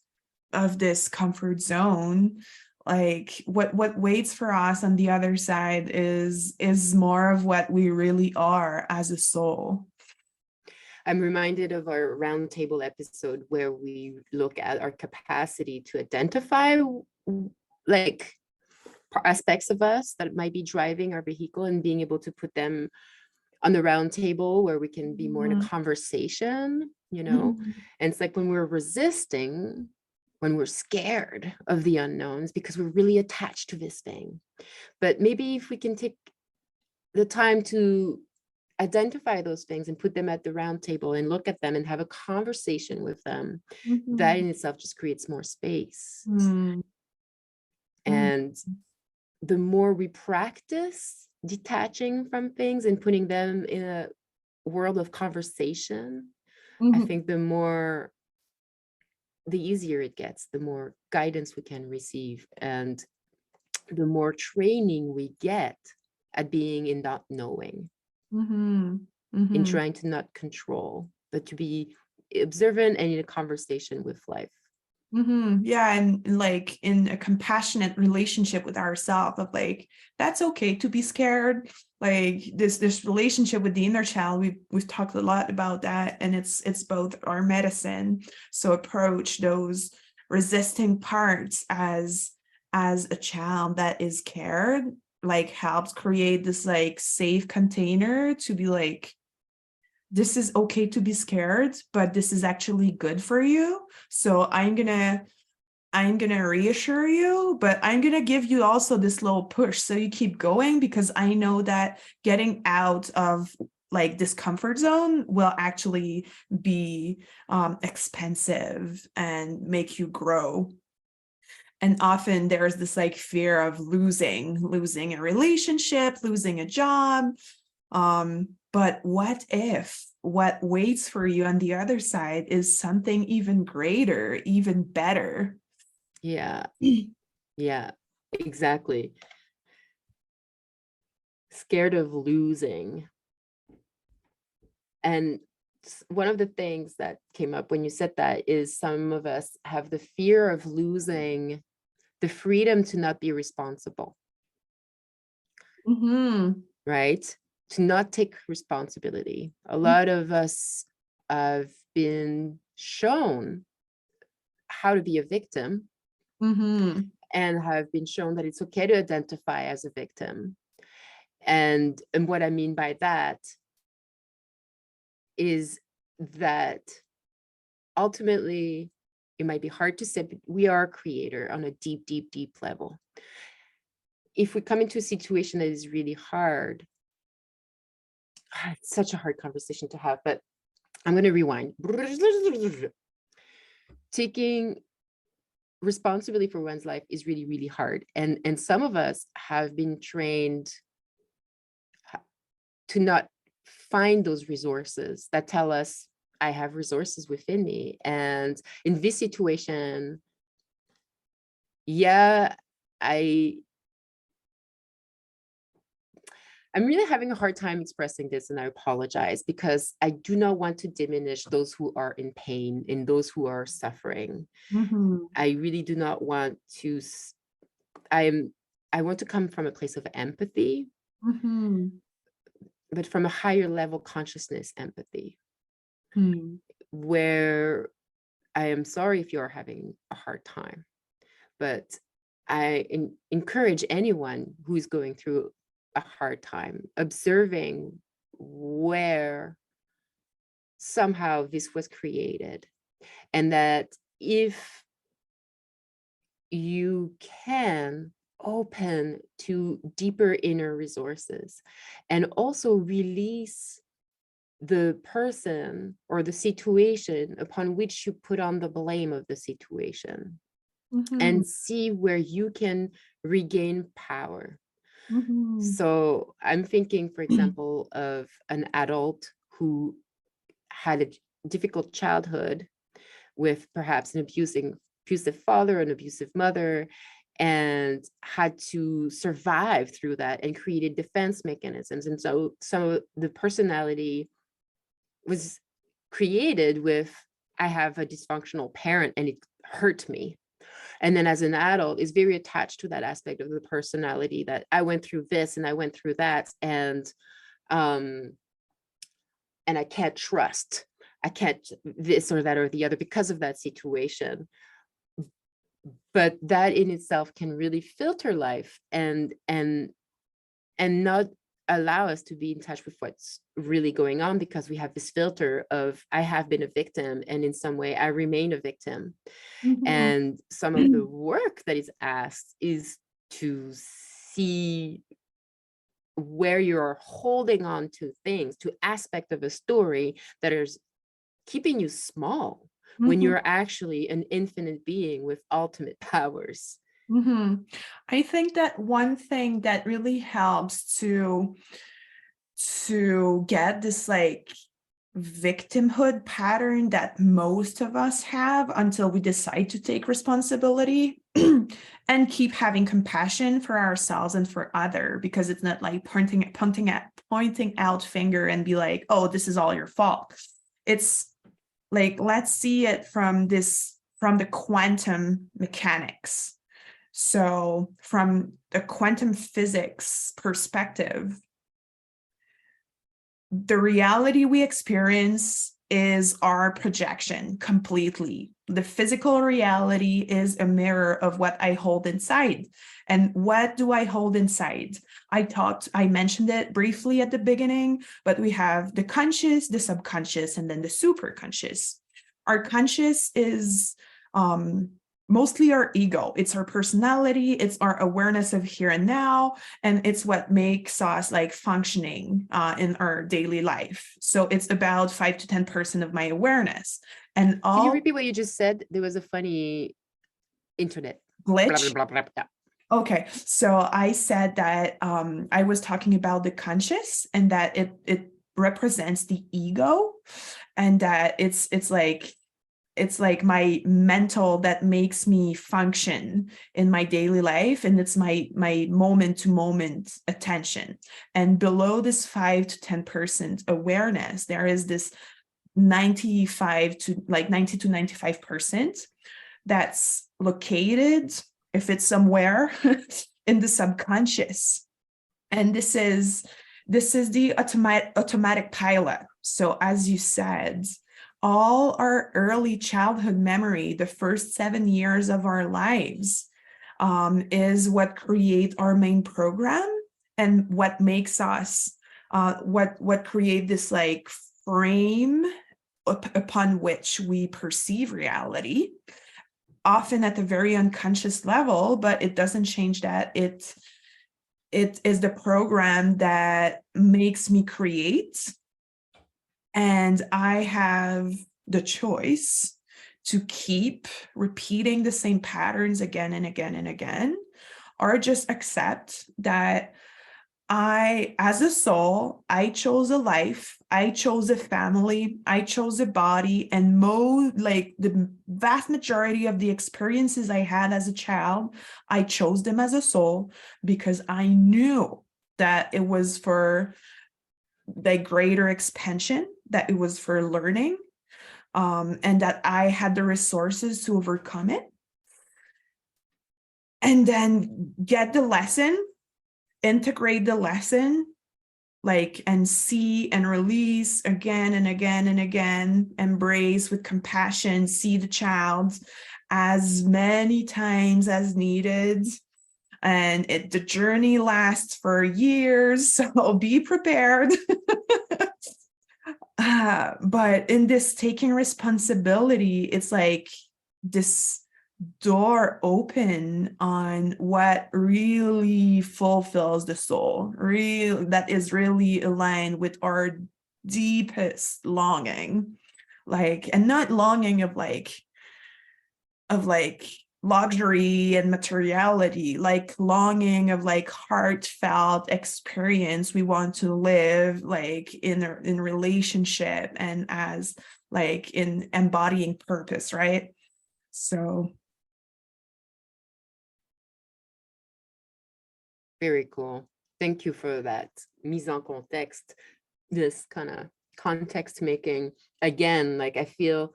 comfort zone, like what waits for us on the other side is more of what we really are as a soul. I'm reminded of our roundtable episode where we look at our capacity to identify like aspects of us that might be driving our vehicle and being able to put them on the round table where we can be more in a conversation, you know. And it's like when we're resisting, when we're scared of the unknowns because we're really attached to this thing. But maybe if we can take the time to identify those things and put them at the round table and look at them and have a conversation with them, that in itself just creates more space. And the more we practice detaching from things and putting them in a world of conversation, I think the easier it gets, the more guidance we can receive, and the more training we get at being in not knowing, in trying to not control, but to be observant and in a conversation with life. Yeah, and like in a compassionate relationship with ourselves of like, that's okay to be scared. Like this relationship with the inner child, we've talked a lot about that, and it's both our medicine. So approach those resisting parts as a child that is cared, like helps create this like safe container to be like, this is okay to be scared, but this is actually good for you. So I'm gonna reassure you, but I'm gonna give you also this little push so you keep going, because I know that getting out of like this comfort zone will actually be expensive and make you grow. And often there's this like fear of losing a relationship, losing a job. But what if what waits for you on the other side is something even greater, even better? Yeah, exactly. Scared of losing. And one of the things that came up when you said that is some of us have the fear of losing the freedom to not be responsible. Right? To not take responsibility. A lot of us have been shown how to be a victim, and have been shown that it's okay to identify as a victim. And what I mean by that is that ultimately it might be hard to say, but we are a creator on a deep, deep, deep level. If we come into a situation that is really hard, it's such a hard conversation to have, but I'm going to rewind. Taking responsibility for one's life is really, really hard. And some of us have been trained to not find those resources that tell us, I have resources within me. And in this situation, yeah, I'm really having a hard time expressing this, and I apologize, because I do not want to diminish those who are in pain and those who are suffering. I really do not want to. I want to come from a place of empathy, but from a higher level consciousness empathy, where I am sorry if you're having a hard time, but I encourage anyone who is going through a hard time, observing where somehow this was created, and that if you can open to deeper inner resources and also release the person or the situation upon which you put on the blame of the situation, and see where you can regain power. Mhm. So I'm thinking, for example, of an adult who had a difficult childhood with perhaps an abusive father, an abusive mother, and had to survive through that and created defense mechanisms. And so the personality was created with, I have a dysfunctional parent and it hurt me. And then as an adult is very attached to that aspect of the personality, that I went through this and I went through that, um and I can't trust, I can't this or that or the other because of that situation. But that in itself can really filter life and not allow us to be in touch with what's really going on, because we have this filter of, I have been a victim and in some way I remain a victim. Mhm. And some of the work that is asked is to see where you're holding on to things, to aspect of a story that is keeping you small when Mhm. you're actually an infinite being with ultimate powers. Mhm. I think that one thing that really helps to get this like victimhood pattern that most of us have until we decide to take responsibility and keep having compassion for ourselves and for other, because it's not like pointing out finger and be like, oh, this is all your fault. It's like, let's see it from the quantum mechanics. So from the quantum physics perspective, the reality we experience is our projection completely. The physical reality is a mirror of what I hold inside. And what do I hold inside? I mentioned it briefly at the beginning, but we have the conscious, the subconscious, and then the superconscious. Our conscious is mostly our ego. It's our personality, it's our awareness of here and now, and it's what makes us like functioning in our daily life. So it's about 5 to 10% of my awareness. And Can you all repeat what you just said? There was a funny internet. Blah, blah, glitch. blah, blah, blah. Okay, so I said that I was talking about the conscious, and that it represents the ego, and that it's like my mental that makes me function in my daily life, and it's my moment to moment attention. And below this 5 to 10% awareness, there is this 95 to like 90 to 95% that's located, if it's somewhere, in the subconscious. And this is the automatic pilot. So as you said, all our early childhood memory, the first 7 years of our lives, is what create our main program, and what makes us what create this like frame upon which we perceive reality, often at a very unconscious level, but it doesn't change that it is the program that makes me create, and I have the choice to keep repeating the same patterns again and again and again, or just accept that as a soul, I chose a life, I chose a family, I chose a body, and like the vast majority of the experiences I had as a child, I chose them as a soul because I knew that it was for the greater expansion, that it was for learning, and that I had the resources to overcome it. And then get the lesson, integrate the lesson, like, and see and release again and again and again, embrace with compassion, see the child as many times as needed. And the journey lasts for years, so be prepared. But in this taking responsibility, it's like this door open on what really fulfills the soul, real that is really aligned with our deepest longing, like, and not longing of like luxury and materiality, like longing of like heartfelt experience we want to live like in relationship and as like in embodying purpose, right? So Very cool. Thank you for that mise en contexte, this kind of context making. Again, like I feel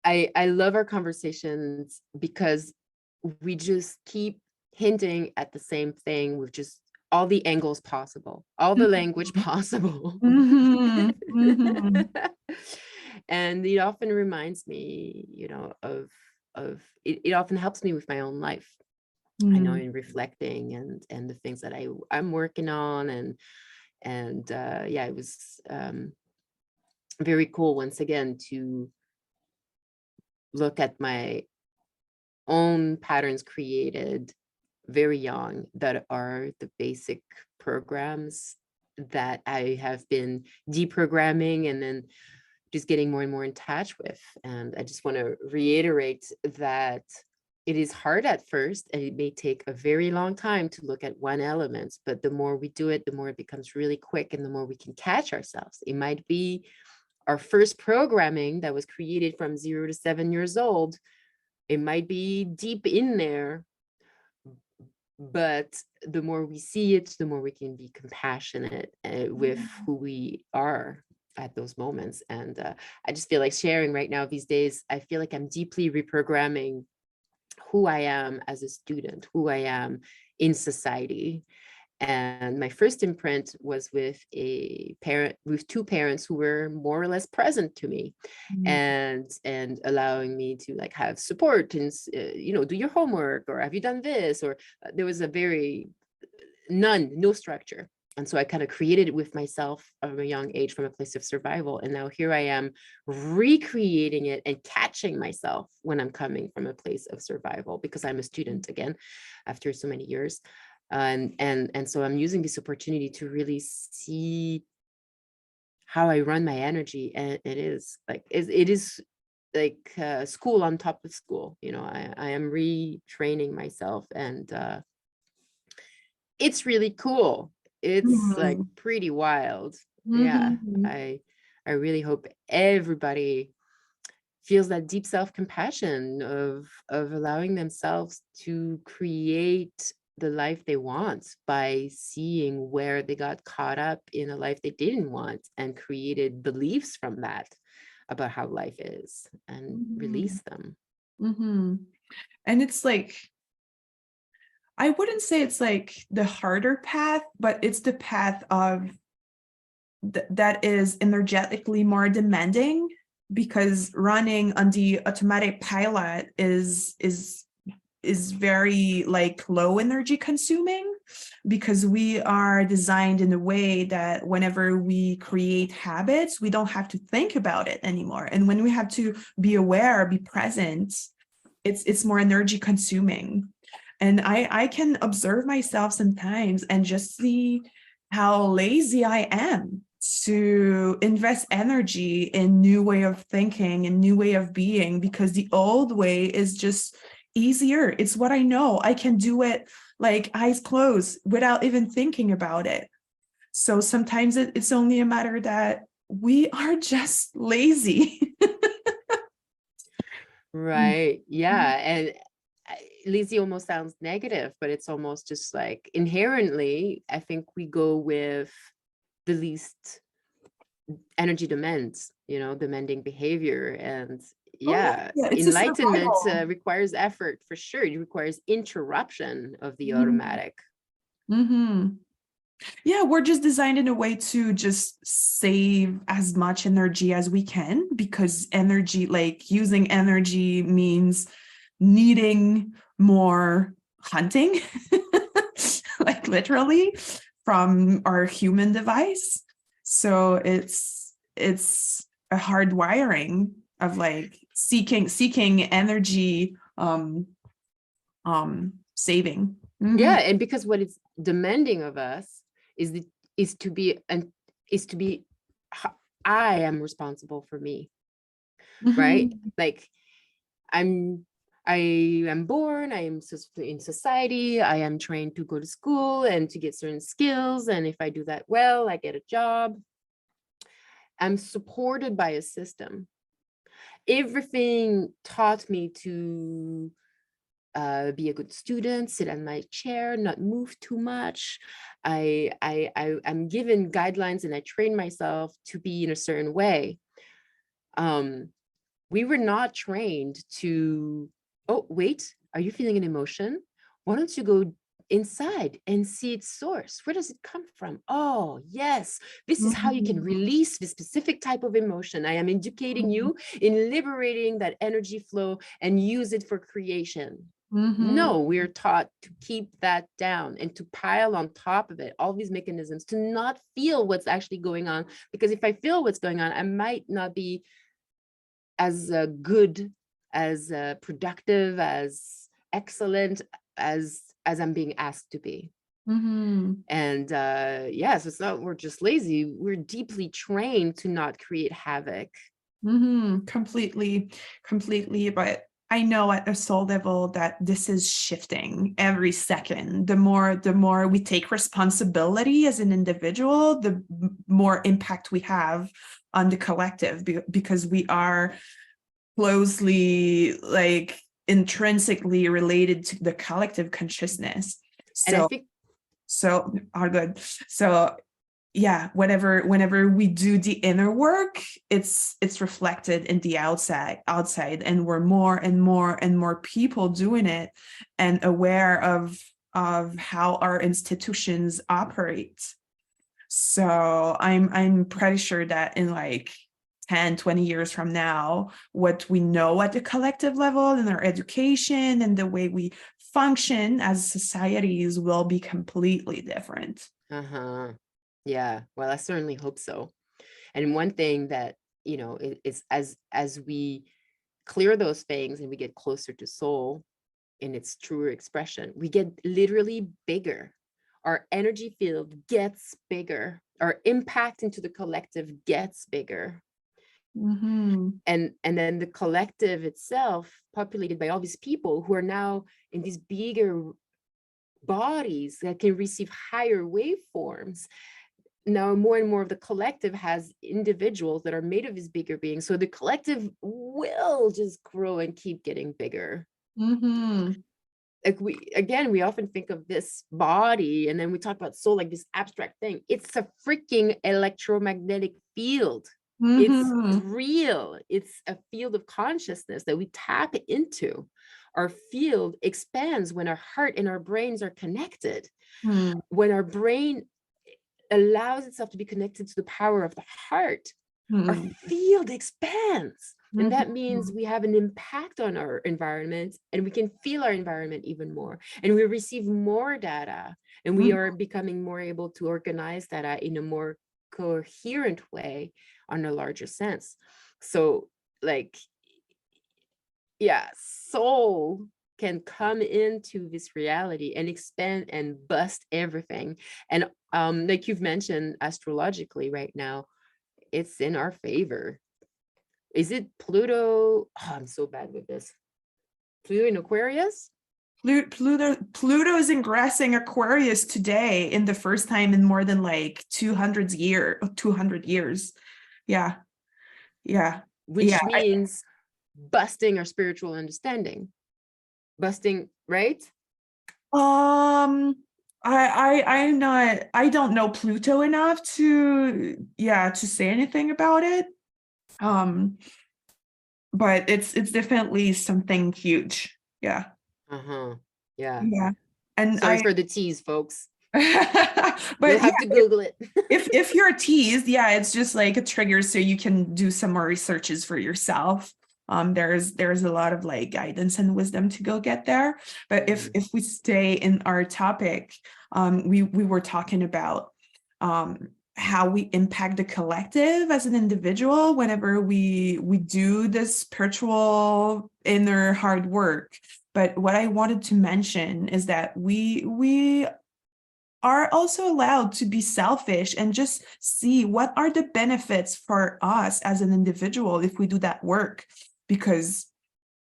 I love our conversations because we just keep hinting at the same thing with just all the angles possible, all the language possible. Mhm, mhm, And it often reminds me, it often helps me with my own life. I know, mhm, in reflecting and the things that I'm working on, and yeah, it was very cool once again to look at my own patterns created very young that are the basic programs that I have been deprogramming and then just getting more and more in touch with. And I just want to reiterate that it is hard at first, and it may take a very long time to look at one element, but the more we do it, the more it becomes really quick and the more we can catch ourselves. It might be our first programming that was created from 0 to 7 years old. It might be deep in there, but the more we see it, the more we can be compassionate with who we are at those moments. And I just feel like sharing right now these days, I feel like I'm deeply reprogramming who I am as a student, who I am in society. And my first imprint was with two parents who were more or less present to me, mhm, and allowing me to like have support and do your homework, or have you done this, or there was a very no structure. And so I kind of created it with myself from a young age from a place of survival. And now here I am recreating it and catching myself when I'm coming from a place of survival, because I'm a student again after so many years. And so I'm using this opportunity to really see how I run my energy. And it is like school on top of school. I am retraining myself, and it's really cool. It's like mhm, pretty wild. Yeah, mhm, I really hope everybody feels that deep self-compassion of allowing themselves to create the life they want by seeing where they got caught up in a life they didn't want and created beliefs from that about how life is, and mhm, release them. mhm. And it's like, I wouldn't say it's like the harder path, but it's the path of that is energetically more demanding, because running on the automatic pilot is very like low energy consuming, because we are designed in a way that whenever we create habits, we don't have to think about it anymore. And when we have to be aware, be present, it's more energy consuming. And I can observe myself sometimes and just see how lazy I am to invest energy in new way of thinking and new way of being, because the old way is just easier. It's what I know. I can do it like eyes closed without even thinking about it. So sometimes it's only a matter that we are just lazy. Right. Yeah. And lazy almost sounds negative, but it's almost just like inherently, I think we go with the least energy demands, demanding behavior. And Oh yeah, yeah, it's a enlightenment survival. requires effort for sure. It requires interruption of the Mhm. automatic. Mhm. Yeah, we're just designed in a way to just save as much energy as we can, because energy, like using energy means needing more hunting, like literally from our human device. So it's a hard wiring of like seeking energy saving. Yeah, Mhm. and because what it's demanding of us is the is to be and is to be I am responsible for me, right? Mhm. Like I'm I am born, I am in society, I am trained to go to school and to get certain skills. And if I do that well, I get a job. I'm supported by a system. Everything taught me to be a good student, sit on my chair, not move too much. I'm given guidelines and I train myself to be in a certain way. We were not trained to, oh, wait, are you feeling an emotion? Why don't you go inside and see its source? Where does it come from? Oh, yes, this is how you can Mhm. release this specific type of emotion. I am educating you in liberating that energy flow and use it for creation. Mhm. No, we're taught to keep that down and to pile on top of it all these mechanisms to not feel what's actually going on. Because if I feel what's going on, I might not be as good, as productive, as excellent as I'm being asked to be. Mhm. And yes, it's not we're just lazy. We're deeply trained to not create havoc. Completely, completely. But I know at a soul level that this is shifting every second. The more we take responsibility as an individual, the more impact we have on the collective, because we are closely, like, intrinsically related to the collective consciousness. And I So, think are good. So yeah, whenever we do the inner work, it's reflected in the outside, and we're more and more and more people doing it and aware of how our institutions operate. So I'm pretty sure that in like 10-20 years from now, what we know at the collective level in our education and the way we function as societies will be completely different. yeah, well, I certainly hope so. And one thing that, is as we clear those things and we get closer to soul in its truer expression, we get literally bigger. Our energy field gets bigger. Our impact into the collective gets bigger. Mhm. And then the collective itself, populated by all these people who are now in these bigger bodies that can receive higher waveforms. Now more and more of the collective has individuals that are made of these bigger beings. So the collective will just grow and keep getting bigger. Mhm. Like we often think of this body and then we talk about soul like this abstract thing. It's a freaking electromagnetic field. It's Mhm. real. It's a field of consciousness that we tap into. Our field expands when our heart and our brains are connected. Mhm. When our brain allows itself to be connected to the power of the heart, our Mhm. field expands. And that means Mhm. we have an impact on our environment and we can feel our environment even more. And we receive more data and we Mhm. are becoming more able to organize data in a more coherent way on a larger sense. So, like, yeah, soul can come into this reality and expand and bust everything. And like you've mentioned, astrologically right now, it's in our favor. Is it Pluto? Oh, I'm so bad with this. Pluto in Aquarius? Pluto is ingressing Aquarius today in the first time in more than like 200 years. Yeah. Yeah. Yeah. Which means busting our spiritual understanding. Busting, right? Um, I don't know Pluto enough to, yeah, to say anything about it. Um, but it's definitely something huge. Yeah. Uh-huh. Yeah. Yeah. And Sorry for the tease, folks. You'll but have to yeah, Google it. if you're teased, yeah, it's just like a trigger so you can do some more researches for yourself. There's a lot of like guidance and wisdom to go get there. But if we stay in our topic, we were talking about how we impact the collective as an individual whenever we do this spiritual inner hard work. But what I wanted to mention is that we are also allowed to be selfish and just see what are the benefits for us as an individual if we do that work. Because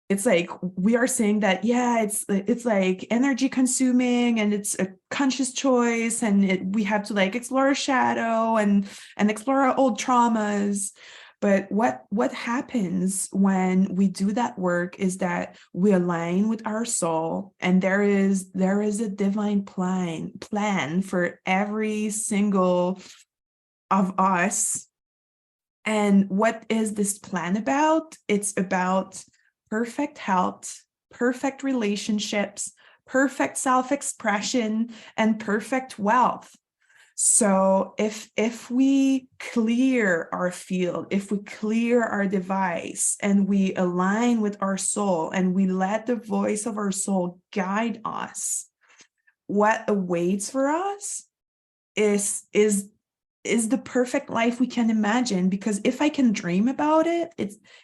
it's like we are saying that, yeah, it's like energy consuming and it's a conscious choice, and we have to like explore our shadow and explore our old traumas. But what happens when we do that work is that we align with our soul, and there is a divine plan for every single of us. And what is this plan about? It's about perfect health, perfect relationships, perfect self-expression, and perfect wealth. So if we clear our field, if we clear our device and we align with our soul and we let the voice of our soul guide us, what awaits for us is the perfect life we can imagine. Because if I can dream about it,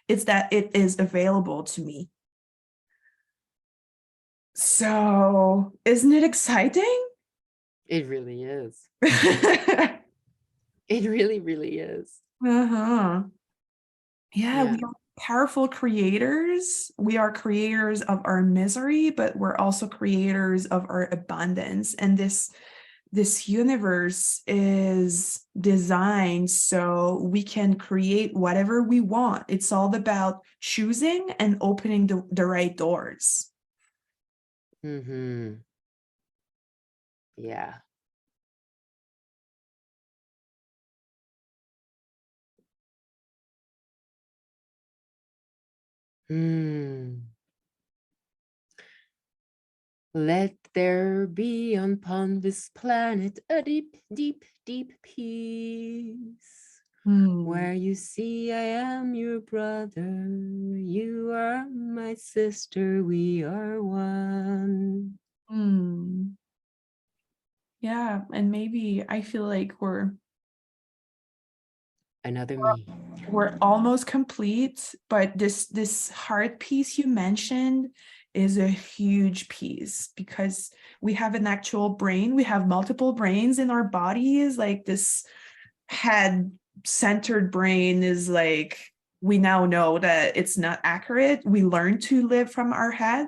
it's that it is available to me. So isn't it exciting? It really is. Uh-huh. It really, really is. Yeah, Yeah. we are powerful creators. We are creators of our misery, but we're also creators of our abundance. And this universe is designed so we can create whatever we want. It's all about choosing and opening the right doors. Mm-hmm. Yeah. Hmm. Let there be upon this planet a deep, deep, deep peace. Where you see I am your brother, you are my sister, we are one. Yeah, and maybe I feel like Another me. we're almost complete, but this heart piece you mentioned is a huge piece, because we have an actual brain. We have multiple brains in our bodies. Like this head centered brain is like, we now know that it's not accurate. We learn to live from our head,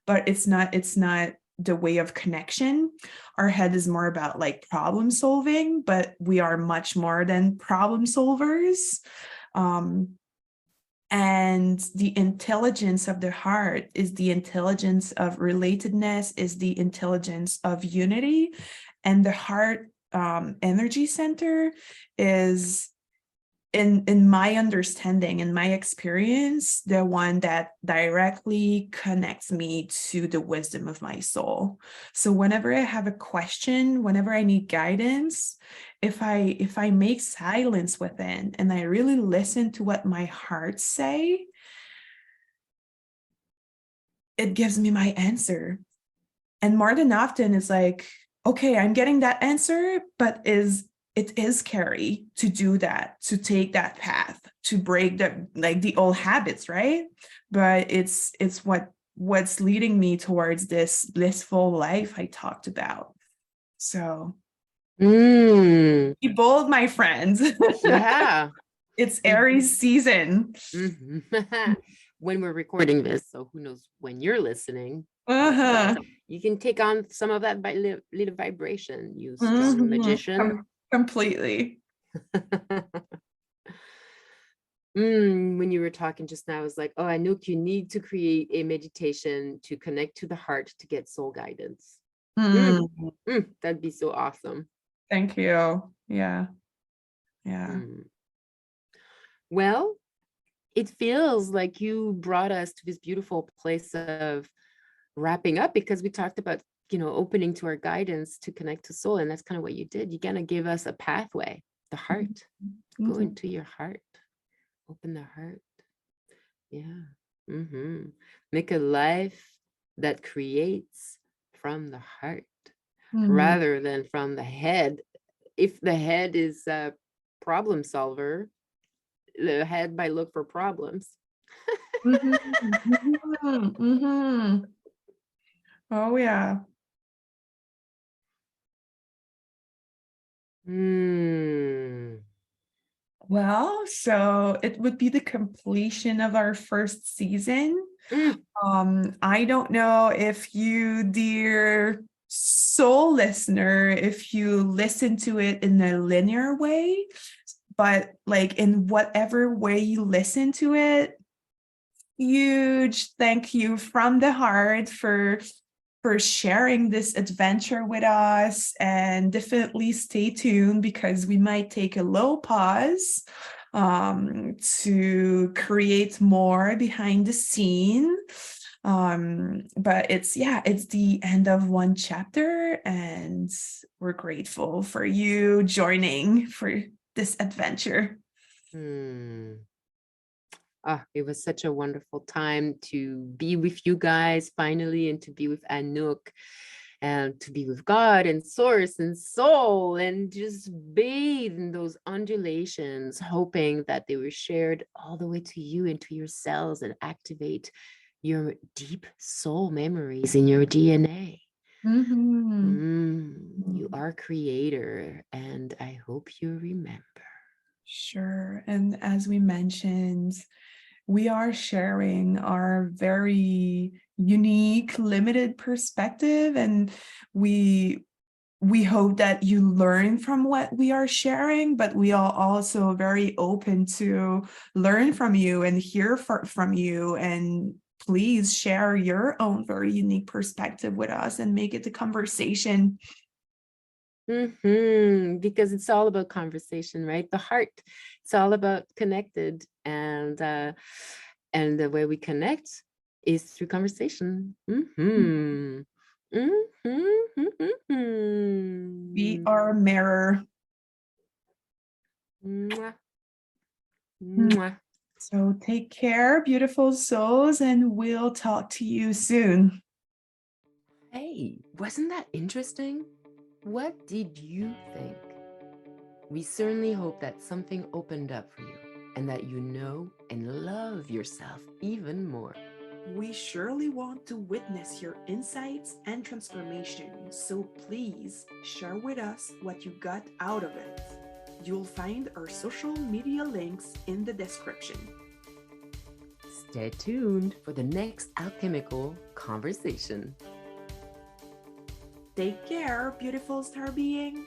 but it's not the way of connection. Our head is more about like problem solving, but we are much more than problem solvers. um, and the intelligence of the heart is the intelligence of relatedness, is the intelligence of unity. And the heart energy center is, in my understanding, in my experience, the one that directly connects me to the wisdom of my soul. So whenever I have a question, whenever I need guidance, if I make silence within and I really listen to what my heart say, it gives me my answer. And more than often it's like, okay, I'm getting that answer, but it is scary to do that, to take that path, to break the old habits, right? But it's what's leading me towards this blissful life I talked about. So Mm. be bold, my friends. Yeah. It's Aries season. Mm-hmm. When we're recording this, so who knows when you're listening. Uh-huh. You can take on some of that little vibration, you strong Mhm. magician. Completely. When you were talking just now, I was like, oh, Anouk, you need to create a meditation to connect to the heart to get soul guidance. Mm, That'd be so awesome. thank you. Yeah. Yeah. Mm. Well, it feels like you brought us to this beautiful place of wrapping up, because we talked about, opening to our guidance to connect to soul. And that's kind of what you did. You kind of give us a pathway, the heart. Go Mhm. into your heart, open the heart. Yeah. Make a life that creates from the heart Mhm. rather than from the head. If the head is a problem solver, the head might look for problems. Mhm. Mhm. Mhm. Oh yeah. Hmm. Well, so it would be the completion of our first season. Mm. I don't know if you, dear soul listener, if you listen to it in a linear way, but like in whatever way you listen to it, huge thank you from the heart for sharing this adventure with us, and definitely stay tuned because we might take a little pause to create more behind the scene. But it's, yeah, it's the end of one chapter, and we're grateful for you joining for this adventure. Hmm. Ah, it was such a wonderful time to be with you guys finally, and to be with Anouk, and to be with God and Source and Soul, and just bathe in those undulations, hoping that they were shared all the way to you, into your cells, and activate your deep soul memories in your DNA. You are creator, and I hope you remember. Sure. And as we mentioned, we are sharing our very unique, limited perspective, and we we hope that you learn from what we are sharing, but we are also very open to learn from you and hear from you. And please share your own very unique perspective with us and make it a conversation. Because it's all about conversation, right? The heart. It's all about connected, and the way we connect is through conversation. Be our mirror. Mwah. Mwah. So take care, beautiful souls, and we'll talk to you soon. Hey, wasn't that interesting? What did you think? We certainly hope that something opened up for you, and that you know and love yourself even more. We surely want to witness your insights and transformation, so please share with us what you got out of it. You'll find our social media links in the description. Stay tuned for the next alchemical conversation. Take care, beautiful star being.